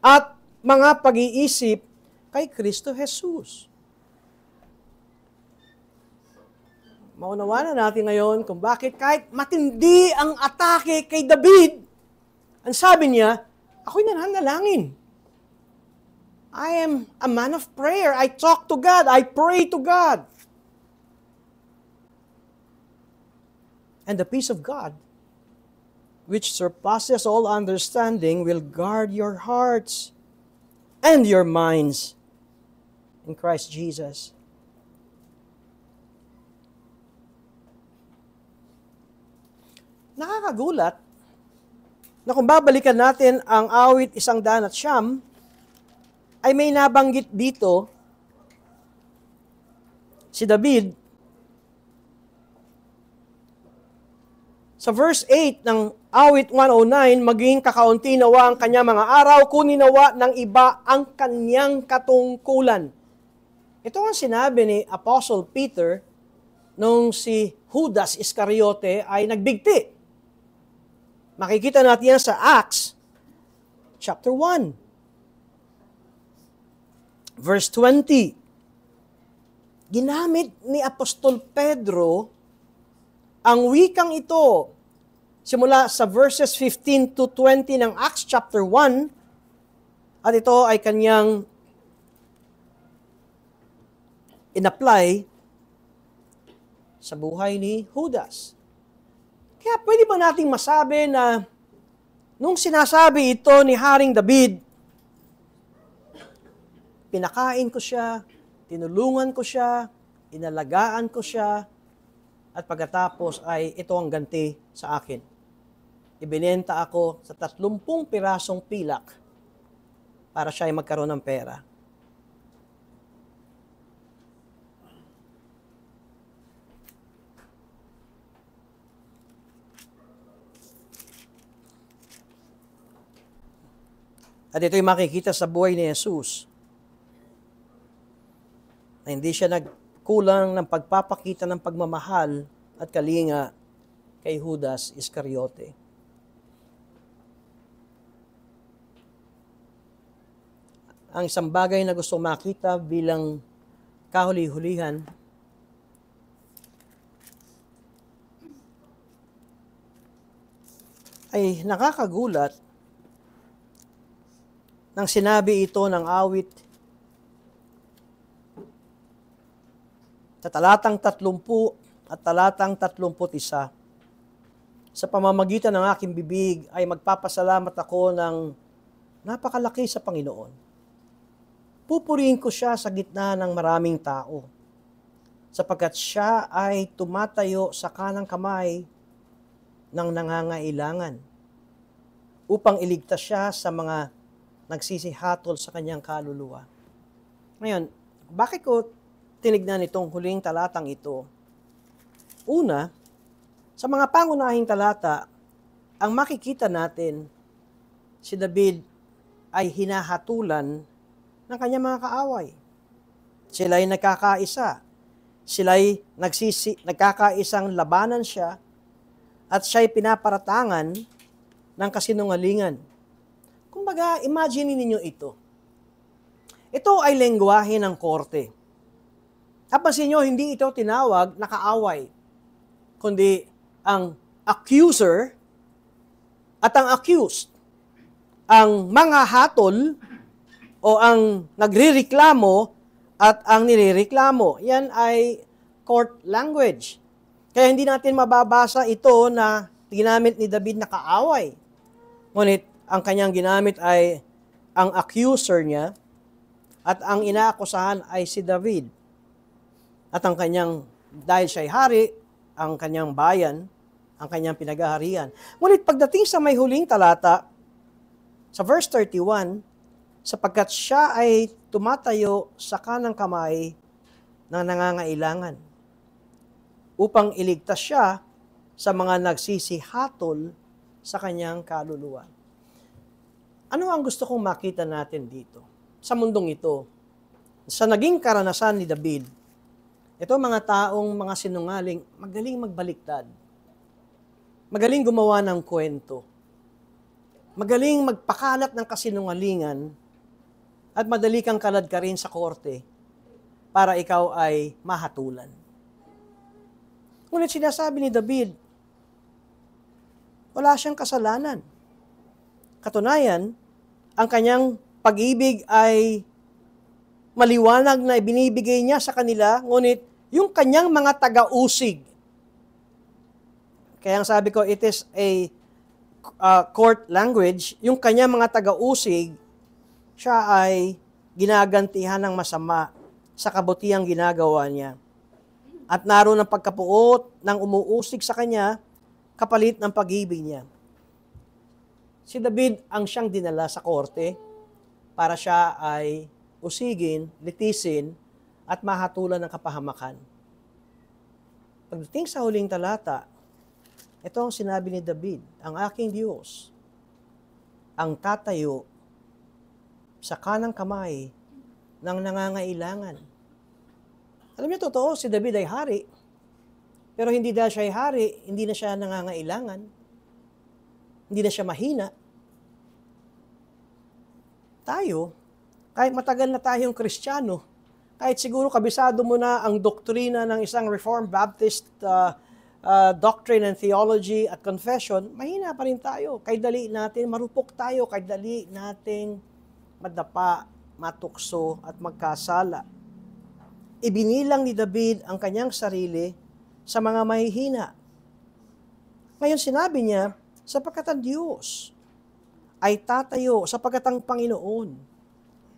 S1: at mga pag-iisip kay Kristo Jesus. Maunawanan natin ngayon kung bakit kahit matindi ang atake kay David, ang sabi niya, ako'y nananalangin. I am a man of prayer. I talk to God. I pray to God. And the peace of God, which surpasses all understanding, will guard your hearts and your minds in Christ Jesus. Nakakagulat na kung babalikan natin ang awit 109, ay may nabanggit dito si David sa verse 8 ng awit 109, maging kakaunti nawa ang kanyang mga araw, kunin nawa ng iba ang kanyang katungkulan. Ito ang sinabi ni Apostle Peter nung si Judas Iscariote ay nagbigti. Makikita natin yan sa Acts chapter 1. Verse 20. Ginamit ni Apostol Pedro ang wikang ito simula sa verses 15 to 20 ng Acts chapter 1, at ito ay kanyang in-apply sa buhay ni Judas. Kaya pwede ba nating masabi na nung sinasabi ito ni Haring David, pinakain ko siya, tinulungan ko siya, inalagaan ko siya, at pagkatapos ay ito ang ganti sa akin. Ibinenta ako sa 30 pirasong pilak para siya ay magkaroon ng pera. At ito'y makikita sa buhay ni Jesus, na hindi siya nagkulang ng pagpapakita ng pagmamahal at kalinga kay Judas Iscariote. Ang isang bagay na gusto makita bilang kahuli-hulihan, ay nakakagulat nang sinabi ito ng awit sa talatang 30 at talatang 31. Sa pamamagitan ng aking bibig ay magpapasalamat ako ng napakalaki sa Panginoon. Pupurihin ko siya sa gitna ng maraming tao, sapagkat siya ay tumatayo sa kanang kamay ng nangangailangan upang iligtas siya sa mga nagsisihatol sa kanyang kaluluwa. Ngayon, bakit ko tinignan itong huling talatang ito? Una, sa mga pangunahing talata, ang makikita natin, si David ay hinahatulan ng kanyang mga kaaway. Sila'y nagkakaisa. Sila'y nagkakaisang labanan siya, at siya'y pinaparatangan ng kasinungalingan. Kumbaga, imagine ninyo ito. Ito ay lengguwahe ng korte. Napansin nyo, hindi ito tinawag na kaaway, kundi ang accuser at ang accused. Ang mga hatol o ang nagrireklamo at ang nirereklamo. Yan ay court language. Kaya hindi natin mababasa ito na ginamit ni David na kaaway. Ngunit ang kanyang ginamit ay ang accuser niya at ang inaakusahan ay si David. At ang kanyang, dahil siya'y hari, ang kanyang bayan, ang kanyang pinagaharian. Ngunit pagdating sa may huling talata, sa verse 31, sapagkat siya ay tumatayo sa kanang kamay ng nangangailangan upang iligtas siya sa mga nagsisihatol sa kanyang kaluluwa. Ano ang gusto kong makita natin dito? Sa mundong ito, sa naging karanasan ni David, ito mga taong mga sinungaling, magaling magbaliktad. Magaling gumawa ng kwento. Magaling magpakalat ng kasinungalingan at madali kang kalad ka rin sa korte para ikaw ay mahatulan. Ngunit sinasabi ni David, wala siyang kasalanan. Katunayan, ang kanyang pag-ibig ay maliwanag na ibinibigay niya sa kanila, ngunit yung kanyang mga taga-usig. Kaya ang sabi ko, it is a court language, yung kanyang mga taga-usig, siya ay ginagantihan ng masama sa kabutihang ginagawa niya. At naroon ang pagkapuot ng umuusig sa kanya, kapalit ng pag-ibig niya. Si David ang siyang dinala sa korte para siya ay usigin, litisin, at mahatulan ng kapahamakan. Pagdating sa huling talata, ito ang sinabi ni David, ang aking Diyos, ang tatayo sa kanang kamay ng nangangailangan. Alam niyo, totoo, si David ay hari. Pero hindi dahil siya ay hari, hindi na siya nangangailangan. Hindi na siya mahina. Tayo, kahit matagal na tayong Kristiyano, kahit siguro kabisado mo na ang doktrina ng isang Reformed Baptist doctrine and theology at confession, mahina pa rin tayo. Kahit dali natin, marupok tayo, kahit dali natin madapa, matukso at magkasala. Ibinilang ni David ang kanyang sarili sa mga mahihina. Ngayon sinabi niya, sapagkat ang Diyos ay tatayo, sapagkat ang Panginoon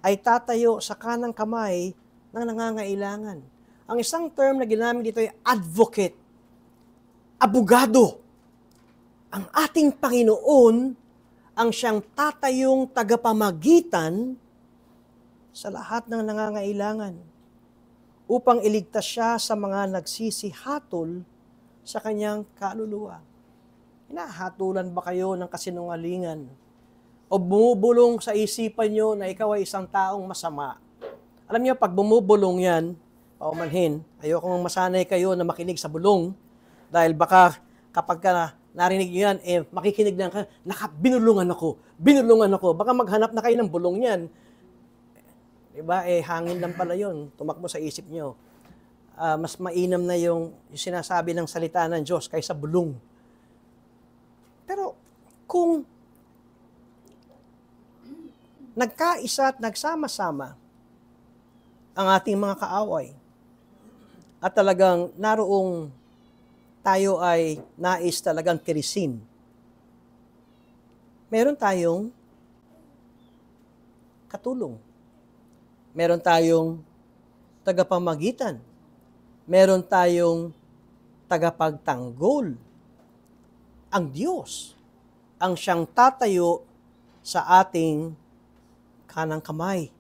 S1: ay tatayo sa kanang kamay ng nangangailangan. Ang isang term na ginamit dito ay advocate, abogado. Ang ating Panginoon ang siyang tatayong tagapamagitan sa lahat ng nangangailangan upang iligtas siya sa mga nagsisihatol sa kanyang kaluluwa. Hinahatulan ba kayo ng kasinungalingan? O bumubulong sa isipan nyo na ikaw ay isang taong masama? Alam niyo, pag bumubulong yan, paumanhin, ayokong masanay kayo na makinig sa bulong dahil baka kapag ka narinig nyo yan, makikinig na ka, binulungan ako. Baka maghanap na kayo ng bulong yan. Diba? Hangin lang pala yun. Tumakbo sa isip nyo. Mas mainam na yung sinasabi ng salita ng Diyos kaysa bulong. Pero kung nagkaisa at nagsama-sama ang ating mga kaaway at talagang naroong tayo ay nais talagang kirisin, meron tayong katulong. Meron tayong tagapamagitan. Meron tayong tagapagtanggol. Ang Diyos ang siyang tatayo sa ating kanang kamay.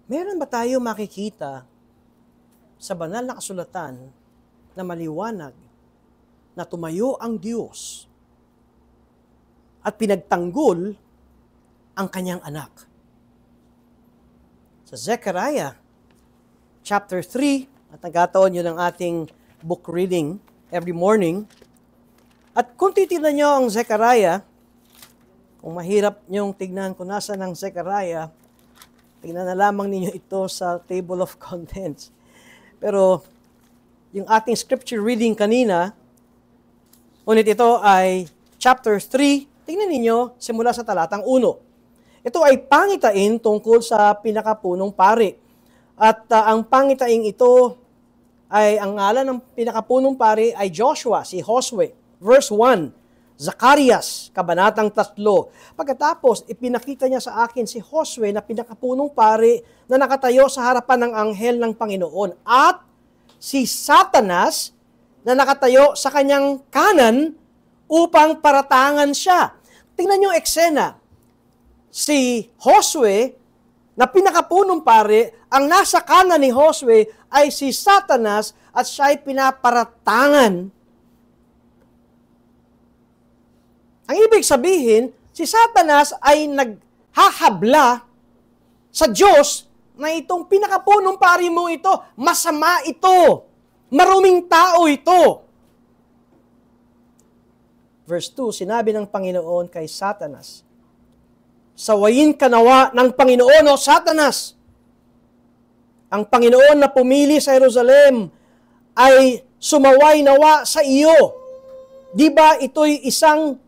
S1: Meron ba tayo makikita sa banal na kasulatan na maliwanag na tumayo ang Diyos at pinagtanggol ang kanyang anak? Sa Zechariah chapter 3, at nagkataon yun ang ating book reading every morning. At kung titignan nyo ang Zechariah, Kung mahirap niyong tignan kung nasa ng Zechariah, tignan na lamang ninyo ito sa table of contents. Pero yung ating scripture reading kanina, ngunit ito ay chapter 3, tingnan ninyo simula sa talatang 1. Ito ay pangitain tungkol sa pinakapunong pari. At ang pangitain ito ay, ang ngalan ng pinakapunong pari ay Joshua, si Josue. Verse 1, Zacarias, kabanatang 3. Pagkatapos, ipinakita niya sa akin si Josue na pinakapunong pari na nakatayo sa harapan ng anghel ng Panginoon. At si Satanas na nakatayo sa kanyang kanan upang paratangan siya. Tingnan niyo yung eksena. Si Josue na pinakapunong pari, ang nasa kanan ni Josue ay si Satanas at siya ay pinaparatangan. Ang ibig sabihin, si Satanas ay naghahabla sa Diyos na itong pinakapunong pari mo ito, masama ito, maruming tao ito. Verse 2, sinabi ng Panginoon kay Satanas, sawayin ka nawa ng Panginoon o Satanas. Ang Panginoon na pumili sa Jerusalem ay sumaway nawa sa iyo. Di ba ito'y isang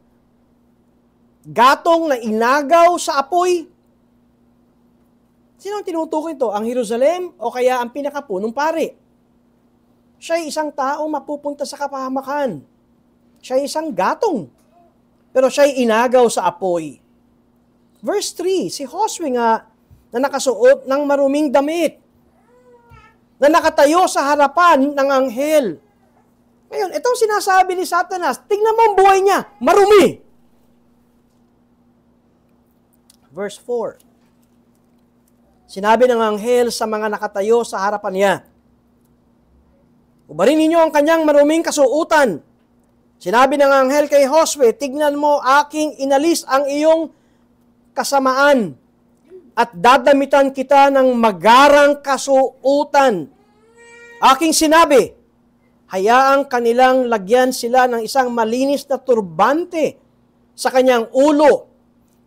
S1: gatong na inagaw sa apoy? Sino ang tinutukoy ito? Ang Jerusalem o kaya ang pinakapunong pari? Siya ay isang taong mapupunta sa kapahamakan. Siya ay isang gatong. Pero siya ay inagaw sa apoy. Verse 3, si Josue nga na nakasuot ng maruming damit, na nakatayo sa harapan ng anghel. Ngayon, itong sinasabi ni Satanas, tingnan mo ang buhay niya, marumi. Verse 4, sinabi ng anghel sa mga nakatayo sa harapan niya, ubarin ninyo ang kanyang maruming kasuutan. Sinabi ng anghel kay Josue, tignan mo, aking inalis ang iyong kasamaan at dadamitan kita ng magarang kasuutan. Aking sinabi, hayaang kanilang lagyan sila ng isang malinis na turbante sa kanyang ulo.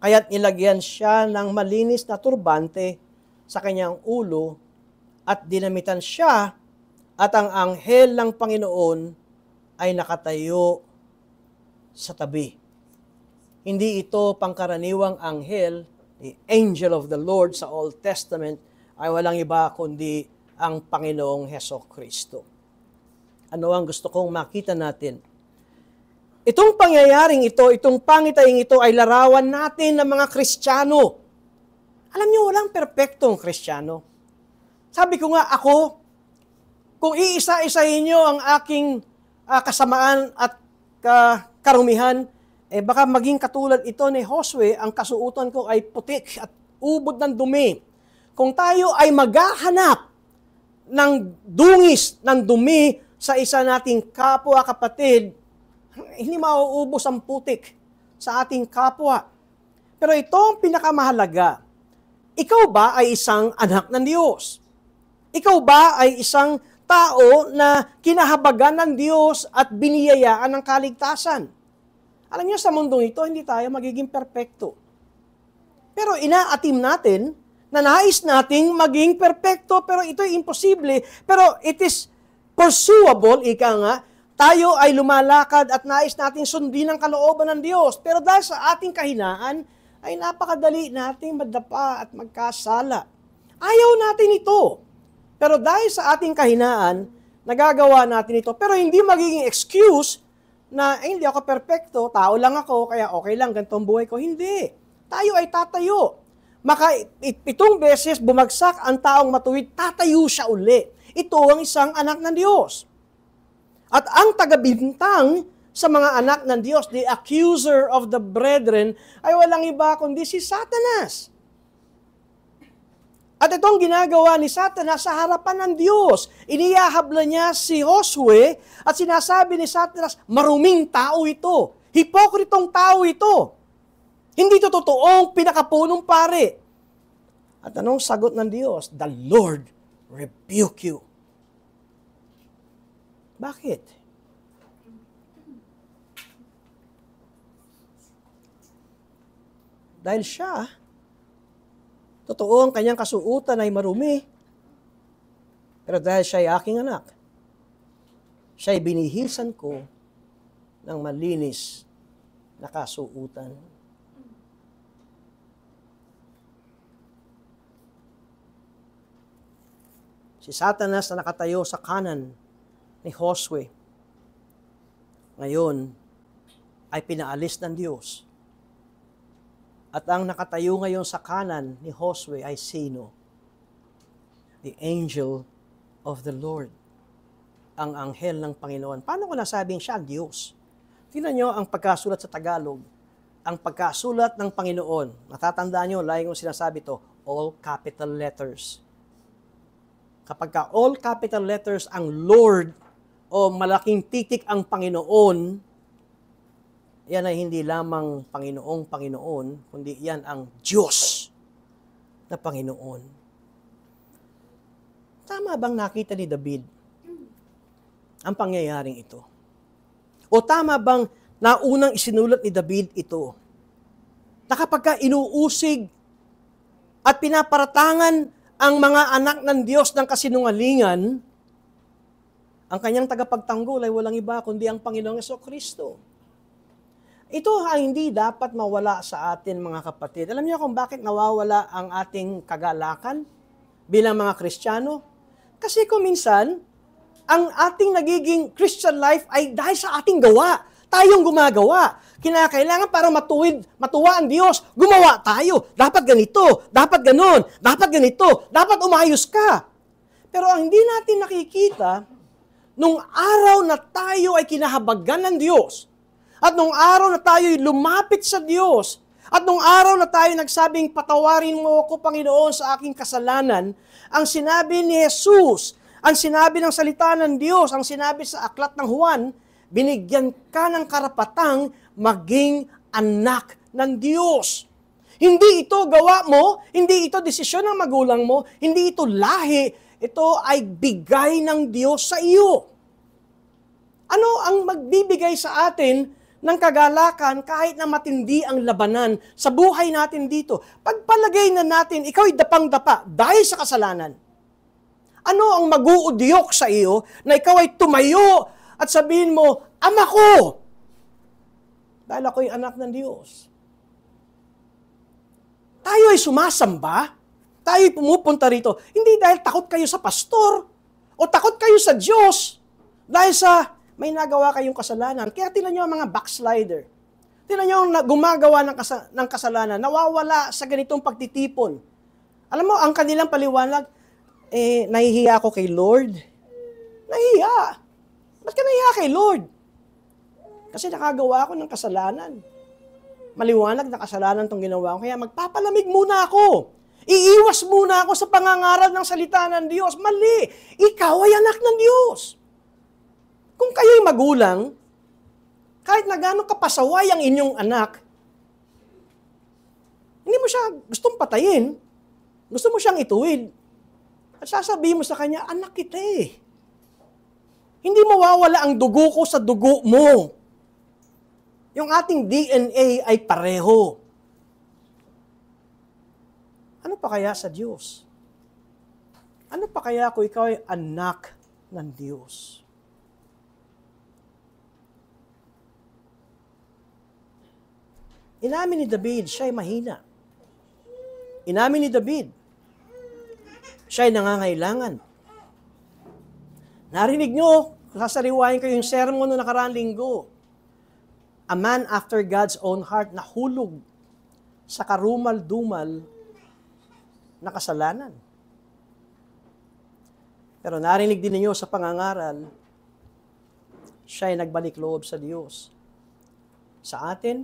S1: Kaya't nilagyan siya ng malinis na turbante sa kanyang ulo at dinamitan siya at ang anghel ng Panginoon ay nakatayo sa tabi. Hindi ito pangkaraniwang anghel, the angel of the Lord sa Old Testament ay walang iba kundi ang Panginoong Hesukristo. Ano ang gusto kong makita natin? Itong pangyayaring ito, itong pangitaing ito ay larawan natin ng mga Kristiyano. Alam niyo, walang perpektong Kristiyano. Sabi ko nga, ako, kung iisa-isahin niyo ang aking kasamaan at karumihan, baka maging katulad ito ni Josue, ang kasuutan ko ay putik at ubod ng dumi. Kung tayo ay maghahanap ng dungis ng dumi sa isa nating kapwa kapatid, hindi mauubos ang putik sa ating kapwa. Pero ito ang pinakamahalaga. Ikaw ba ay isang anak ng Diyos? Ikaw ba ay isang tao na kinahabagan ng Diyos at biniyayaan ng kaligtasan? Alam niyo, sa mundong ito, hindi tayo magiging perpekto. Pero inaatim natin na nais nating maging perpekto, pero ito'y imposible. Pero it is pursuable, ika nga, tayo ay lumalakad at nais nating sundin ang kalooban ng Diyos. Pero dahil sa ating kahinaan, ay napakadali nating madapa at magkasala. Ayaw natin ito. Pero dahil sa ating kahinaan, nagagawa natin ito. Pero hindi magiging excuse na hindi ako perpekto, tao lang ako, kaya okay lang, ganitong buhay ko. Hindi. Tayo ay tatayo. Pitong beses bumagsak ang taong matuwid, tatayo siya uli. Ito ang isang anak ng Diyos. At ang tagabintang sa mga anak ng Diyos, the accuser of the brethren, ay walang iba kundi si Satanas. At itong ginagawa ni Satanas sa harapan ng Diyos. Iniyahabla niya si Josue at sinasabi ni Satanas, maruming tao ito. Hipokritong tao ito. Hindi ito totoong pinakapunong pare. At anong sagot ng Diyos? The Lord rebuke you. Bakit? dahil siya, totoo ang kanyang kasuutan ay marumi. Pero dahil siya ay aking anak, siya ay binihisan ko ng malinis na kasuutan. Si Satanas na nakatayo sa kanan ni Josue, ngayon ay pinaalis ng Diyos. At ang nakatayo ngayon sa kanan ni Josue ay sino? The angel of the Lord. Ang anghel ng Panginoon. Paano ko nasabing siya ang Diyos? Tingnan nyo ang pagkasulat sa Tagalog. Ang pagkasulat ng Panginoon. Natatandaan nyo, lagi kong sinasabi to, all capital letters. Kapag ka all capital letters ang Lord o malaking titik ang Panginoon, yan ay hindi lamang Panginoon, kundi yan ang Diyos na Panginoon. Tama bang nakita ni David ang pangyayaring ito? O tama bang naunang isinulat ni David ito? Na kapag ka inuusig at pinaparatangan ang mga anak ng Diyos ng kasinungalingan, ang kanyang tagapagtanggol ay walang iba kundi ang Panginoong Jesucristo. Ito ay hindi dapat mawala sa atin, mga kapatid. Alam niyo kung bakit nawawala ang ating kagalakan bilang mga Kristiyano? Kasi kung minsan, ang ating nagiging Christian life ay dahil sa ating gawa. Tayong gumagawa. Kinakailangan para matuwa ang Diyos. Gumawa tayo. Dapat ganito. Dapat ganon. Dapat ganito. Dapat umayos ka. Pero ang hindi natin nakikita, nung araw na tayo ay kinahabagan ng Diyos, at nung araw na tayo ay lumapit sa Diyos, at nung araw na tayo nagsabing, patawarin mo ako, Panginoon, sa aking kasalanan, ang sinabi ni Jesus, ang sinabi ng salita ng Diyos, ang sinabi sa aklat ng Juan, binigyan ka ng karapatang maging anak ng Diyos. Hindi ito gawa mo, hindi ito desisyon ng magulang mo, hindi ito lahi, ito ay bigay ng Diyos sa iyo. Ano ang magbibigay sa atin ng kagalakan kahit na matindi ang labanan sa buhay natin dito? Pagpalagay na natin, ikaw ay dapang-dapa dahil sa kasalanan. Ano ang mag-uudyok sa iyo na ikaw ay tumayo at sabihin mo, Ama ko! Dahil ako'y anak ng Diyos. Tayo ay sumasamba, tayo ay pumupunta rito, hindi dahil takot kayo sa pastor, o takot kayo sa Diyos, dahil sa may nagawa kayong kasalanan. Kaya tinan nyo ang mga backslider. Tinan nyo ang gumagawa ng kasalanan, nawawala sa ganitong pagtitipon. Alam mo, ang kanilang paliwanag, nahihiya ako kay Lord. Nahihiya. Ba't ka nahihiya kay Lord? Kasi nakagawa ako ng kasalanan. Maliwanag na kasalanan itong ginawa ko. Kaya magpapalamig muna ako. Iiwas muna ako sa pangangaral ng salita ng Diyos. Mali. Ikaw ay anak ng Diyos. Kung kayo'y magulang, kahit na gano'ng kapasaway ang inyong anak, hindi mo siya gustong patayin. Gusto mo siyang ituwid. At sasabihin mo sa kanya, anak kita eh. Hindi mawawala ang dugo ko sa dugo mo. Yung ating DNA ay pareho. Ano pa kaya sa Diyos? Ano pa kaya kung ikaw ay anak ng Diyos? Inamin ni David, siya ay mahina. Inamin ni David, siya ay nangangailangan. Narinig nyo, sasariwain ko yung sermon noong nakaraang linggo. A man after God's own heart, nahulog sa karumal-dumal na kasalanan. Pero narinig din ninyo sa pangangaral, siya ay nagbalik loob sa Diyos. Sa atin,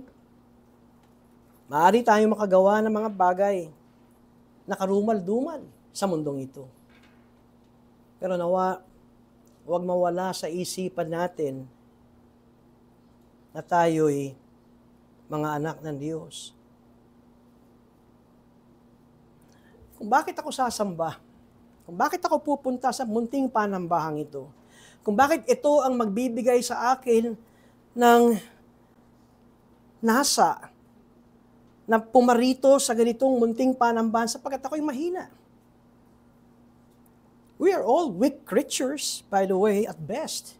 S1: maaari tayong makagawa ng mga bagay na karumal-dumal sa mundong ito. Pero huwag mawala sa isipan natin na tayo'y mga anak ng Diyos. Kung bakit ako sasamba, kung bakit ako pupunta sa munting panambahang ito, kung bakit ito ang magbibigay sa akin ng nasa na pumarito sa ganitong munting panambahan sapagkat ako'y mahina. We are all weak creatures, by the way, at best.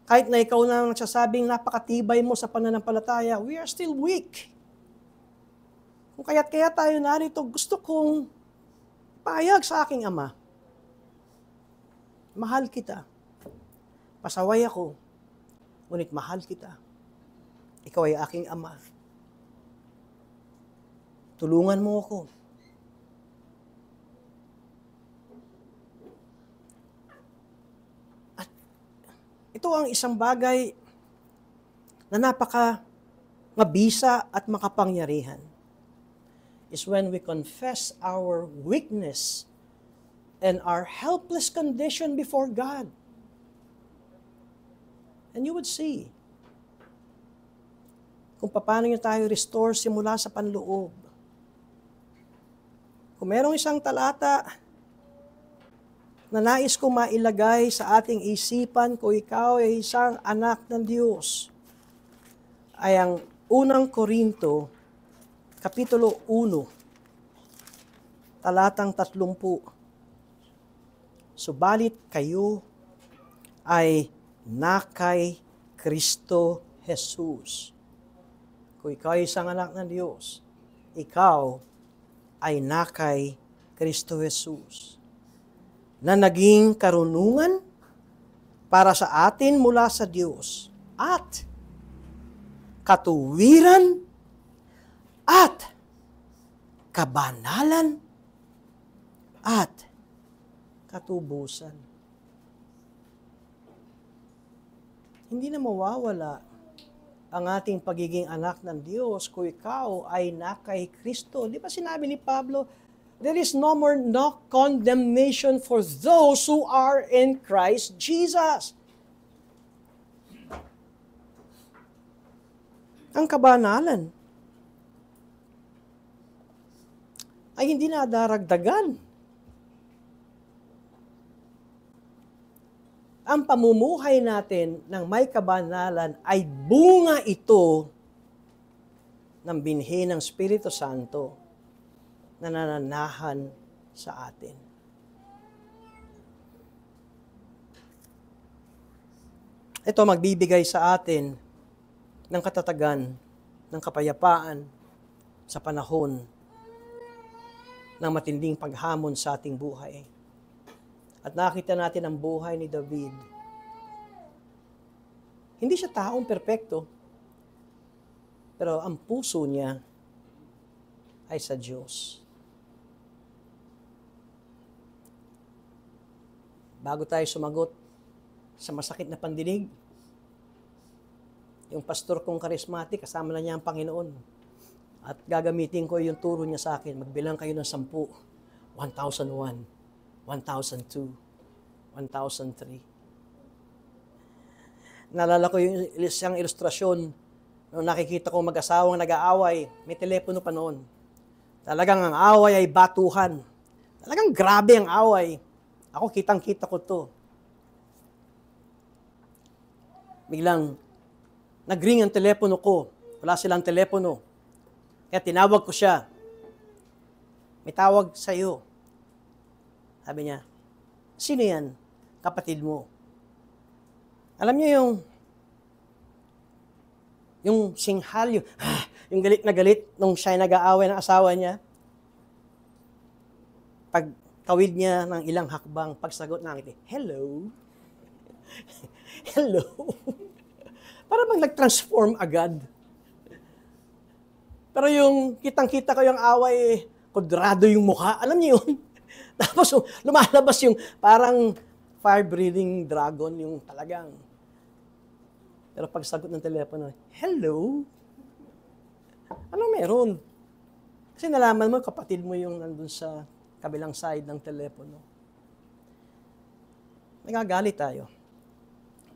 S1: Kahit na ikaw na nagsasabing napakatibay mo sa pananampalataya, we are still weak. Kung kaya't kaya tayo narito, gusto kong payag sa aking Ama. Mahal kita. Pasaway ako, ngunit mahal kita. Ikaw ay aking Ama. Tulungan mo ako. At ito ang isang bagay na napaka mabisa at makapangyarihan. Is when we confess our weakness and our helpless condition before God. And you would see kung paano niya tayo restore simula sa panloob. Kung merong isang talata na nais ko mailagay sa ating isipan kung ikaw ay isang anak ng Diyos, ay ang unang Korinto, Kapitulo 1, talatang 30. Subalit kayo ay nakay Kristo Jesus. Kung ikaw ay isang anak ng Diyos, ikaw ay nakay Kristo Jesus, na naging karunungan para sa atin mula sa Diyos at katuwiran at kabanalan at katubusan. Hindi na mawawala ang ating pagiging anak ng Diyos kung ikaw ay nakay Kristo. Di ba sinabi ni Pablo, there is no more condemnation for those who are in Christ Jesus. Ang kabanalan ay hindi na daragdagan. Ang pamumuhay natin ng may kabanalan ay bunga ito ng binhi ng Espiritu Santo na nananahan sa atin. Ito magbibigay sa atin ng katatagan, ng kapayapaan sa panahon ng matinding paghamon sa ating buhay. At nakita natin ang buhay ni David. Hindi siya taong perpekto, pero ang puso niya ay sa Diyos. Bago tayo sumagot sa masakit na pandinig, yung pastor kong charismatic, kasama na niya ang Panginoon. At gagamitin ko yung turo niya sa akin. Magbilang kayo ng 10. 1,001, 1,002, 1,003. Naalala ko yung isang ilustrasyon nung nakikita ko mag-asawang nag-aaway. May telepono pa noon. Talagang ang away ay batuhan. Talagang grabe ang away. Ako kitang-kita ko to. Biglang nag-ring ang telepono ko. Wala silang telepono. Kaya tinawag ko siya. May tawag sa iyo. Sabi niya, sino yan? Kapatid mo. Alam niyo yung singhal, yung galit na galit nung siya nag-aaway ng asawa niya. Pag tawid niya ng ilang hakbang, pagsagot na ngiti, hello? Hello? Para bang nag-transform agad. Pero yung kitang-kita ko yung away, kudrado yung mukha. Alam niyo yun? Tapos lumalabas yung parang fire-breathing dragon, yung talagang. Pero pagsagot ng telepono, hello? Ano meron? Kasi nalaman mo, kapatid mo yung nandun sa kabilang side ng telepono. Nagagalit tayo.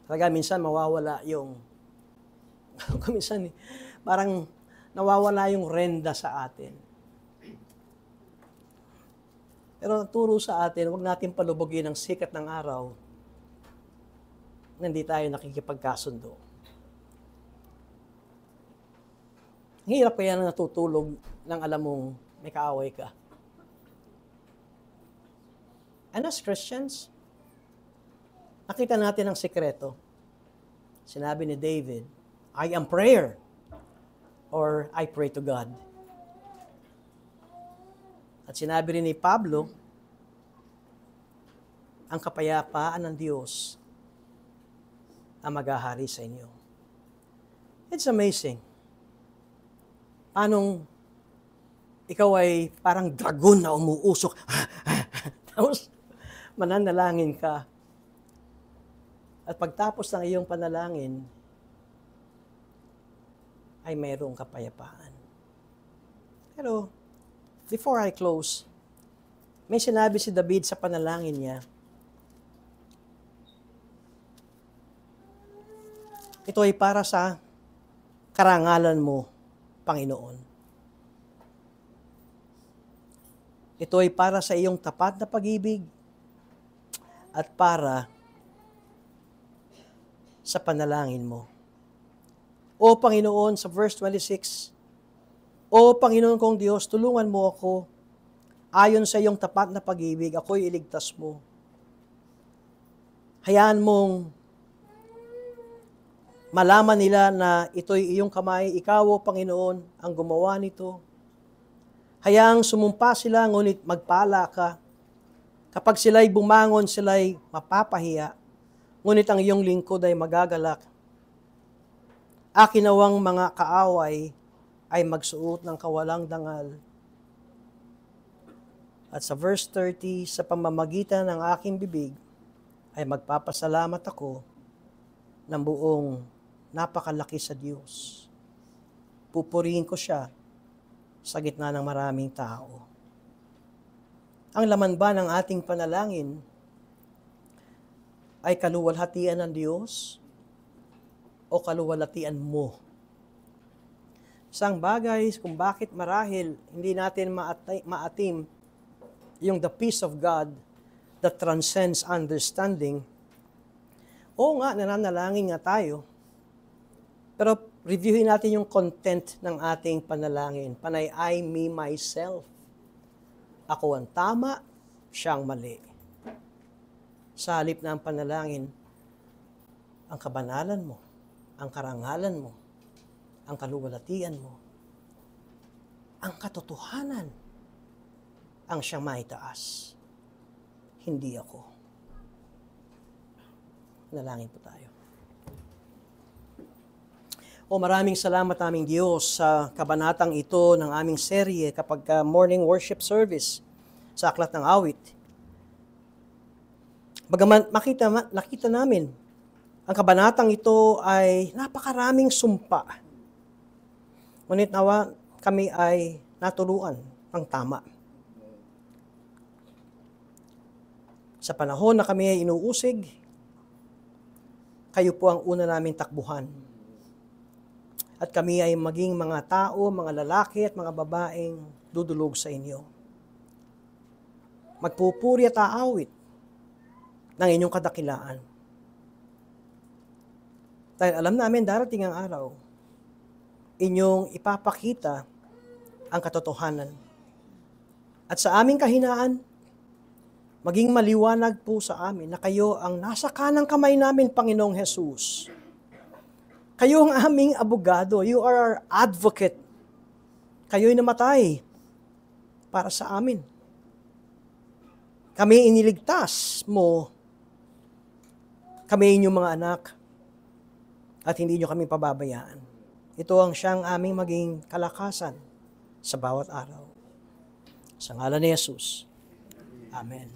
S1: Talaga minsan mawawala yung, minsan parang nawawala yung renda sa atin. Pero ang turo sa atin, huwag natin palubogin ang sikat ng araw na hindi tayo nakikipagkasundo. Ang hirap kaya na natutulog nang alam mong may kaaway ka. And as Christians, nakita natin ang sikreto. Sinabi ni David, I am prayer, or I pray to God. At sinabi rin ni Pablo, ang kapayapaan ng Diyos ang maghahari sa inyo. It's amazing. Anong ikaw ay parang dragon na umuusok. Tapos, mananalangin ka. At pagtapos ng iyong panalangin, ay mayroong kapayapaan. Pero, before I close, may sinabi si David sa panalangin niya, ito ay para sa karangalan mo, Panginoon. Ito ay para sa iyong tapat na pag-ibig at para sa panalangin mo. O Panginoon, sa verse 26, O Panginoon kong Diyos, tulungan mo ako. Ayon sa iyong tapat na pag-ibig, ako'y iligtas mo. Hayaan mong malaman nila na ito'y iyong kamay, ikaw, O Panginoon, ang gumawa nito. Hayaang sumumpa sila, ngunit magpala ka. Kapag sila'y bumangon, sila'y mapapahiya, ngunit ang iyong lingkod ay magagalak. Akin nawang mga kaaway ay magsuot ng kawalang dangal. At sa verse 30, sa pamamagitan ng aking bibig, ay magpapasalamat ako ng buong napakalaki sa Diyos. Pupurihin ko siya sa gitna ng maraming tao. Ang laman ba ng ating panalangin ay kaluwalhatian ng Diyos o kaluwalhatian mo? Isang bagay kung bakit marahil hindi natin maatim yung the peace of God that transcends understanding. Oo nga, nananalangin nga tayo. Pero reviewin natin yung content ng ating panalangin. Panay, I, me, myself. Ako ang tama, siyang mali. Sa halip na ang panalangin, ang kabanalan mo, ang karangalan mo, ang kaluwalhatian mo, ang katotohanan, ang siyang maitaas. Hindi ako. Nalangin po tayo. O maraming salamat aming Diyos sa kabanatang ito ng aming serye kapag morning worship service sa Aklat ng Awit. Bagaman nakita namin, ang kabanatang ito ay napakaraming sumpa. Ngunit nawa kami ay natuluan ng tama. Sa panahon na kami ay inuusig, kayo po ang una naming takbuhan. At kami ay maging mga tao, mga lalaki at mga babaeng dudulog sa inyo. Magpupuri at aawit ng inyong kadakilaan. Dahil alam namin darating ang araw, inyong ipapakita ang katotohanan. At sa aming kahinaan, maging maliwanag po sa amin na kayo ang nasa kanang kamay namin, Panginoong Jesus. Kayo ang aming abogado. You are our advocate. Kayo'y namatay para sa amin. Kami iniligtas mo. Kami inyong mga anak. At hindi nyo kami pababayaan. Ito ang siyang aming maging kalakasan sa bawat araw. Sa ngalan ni Jesus. Amen.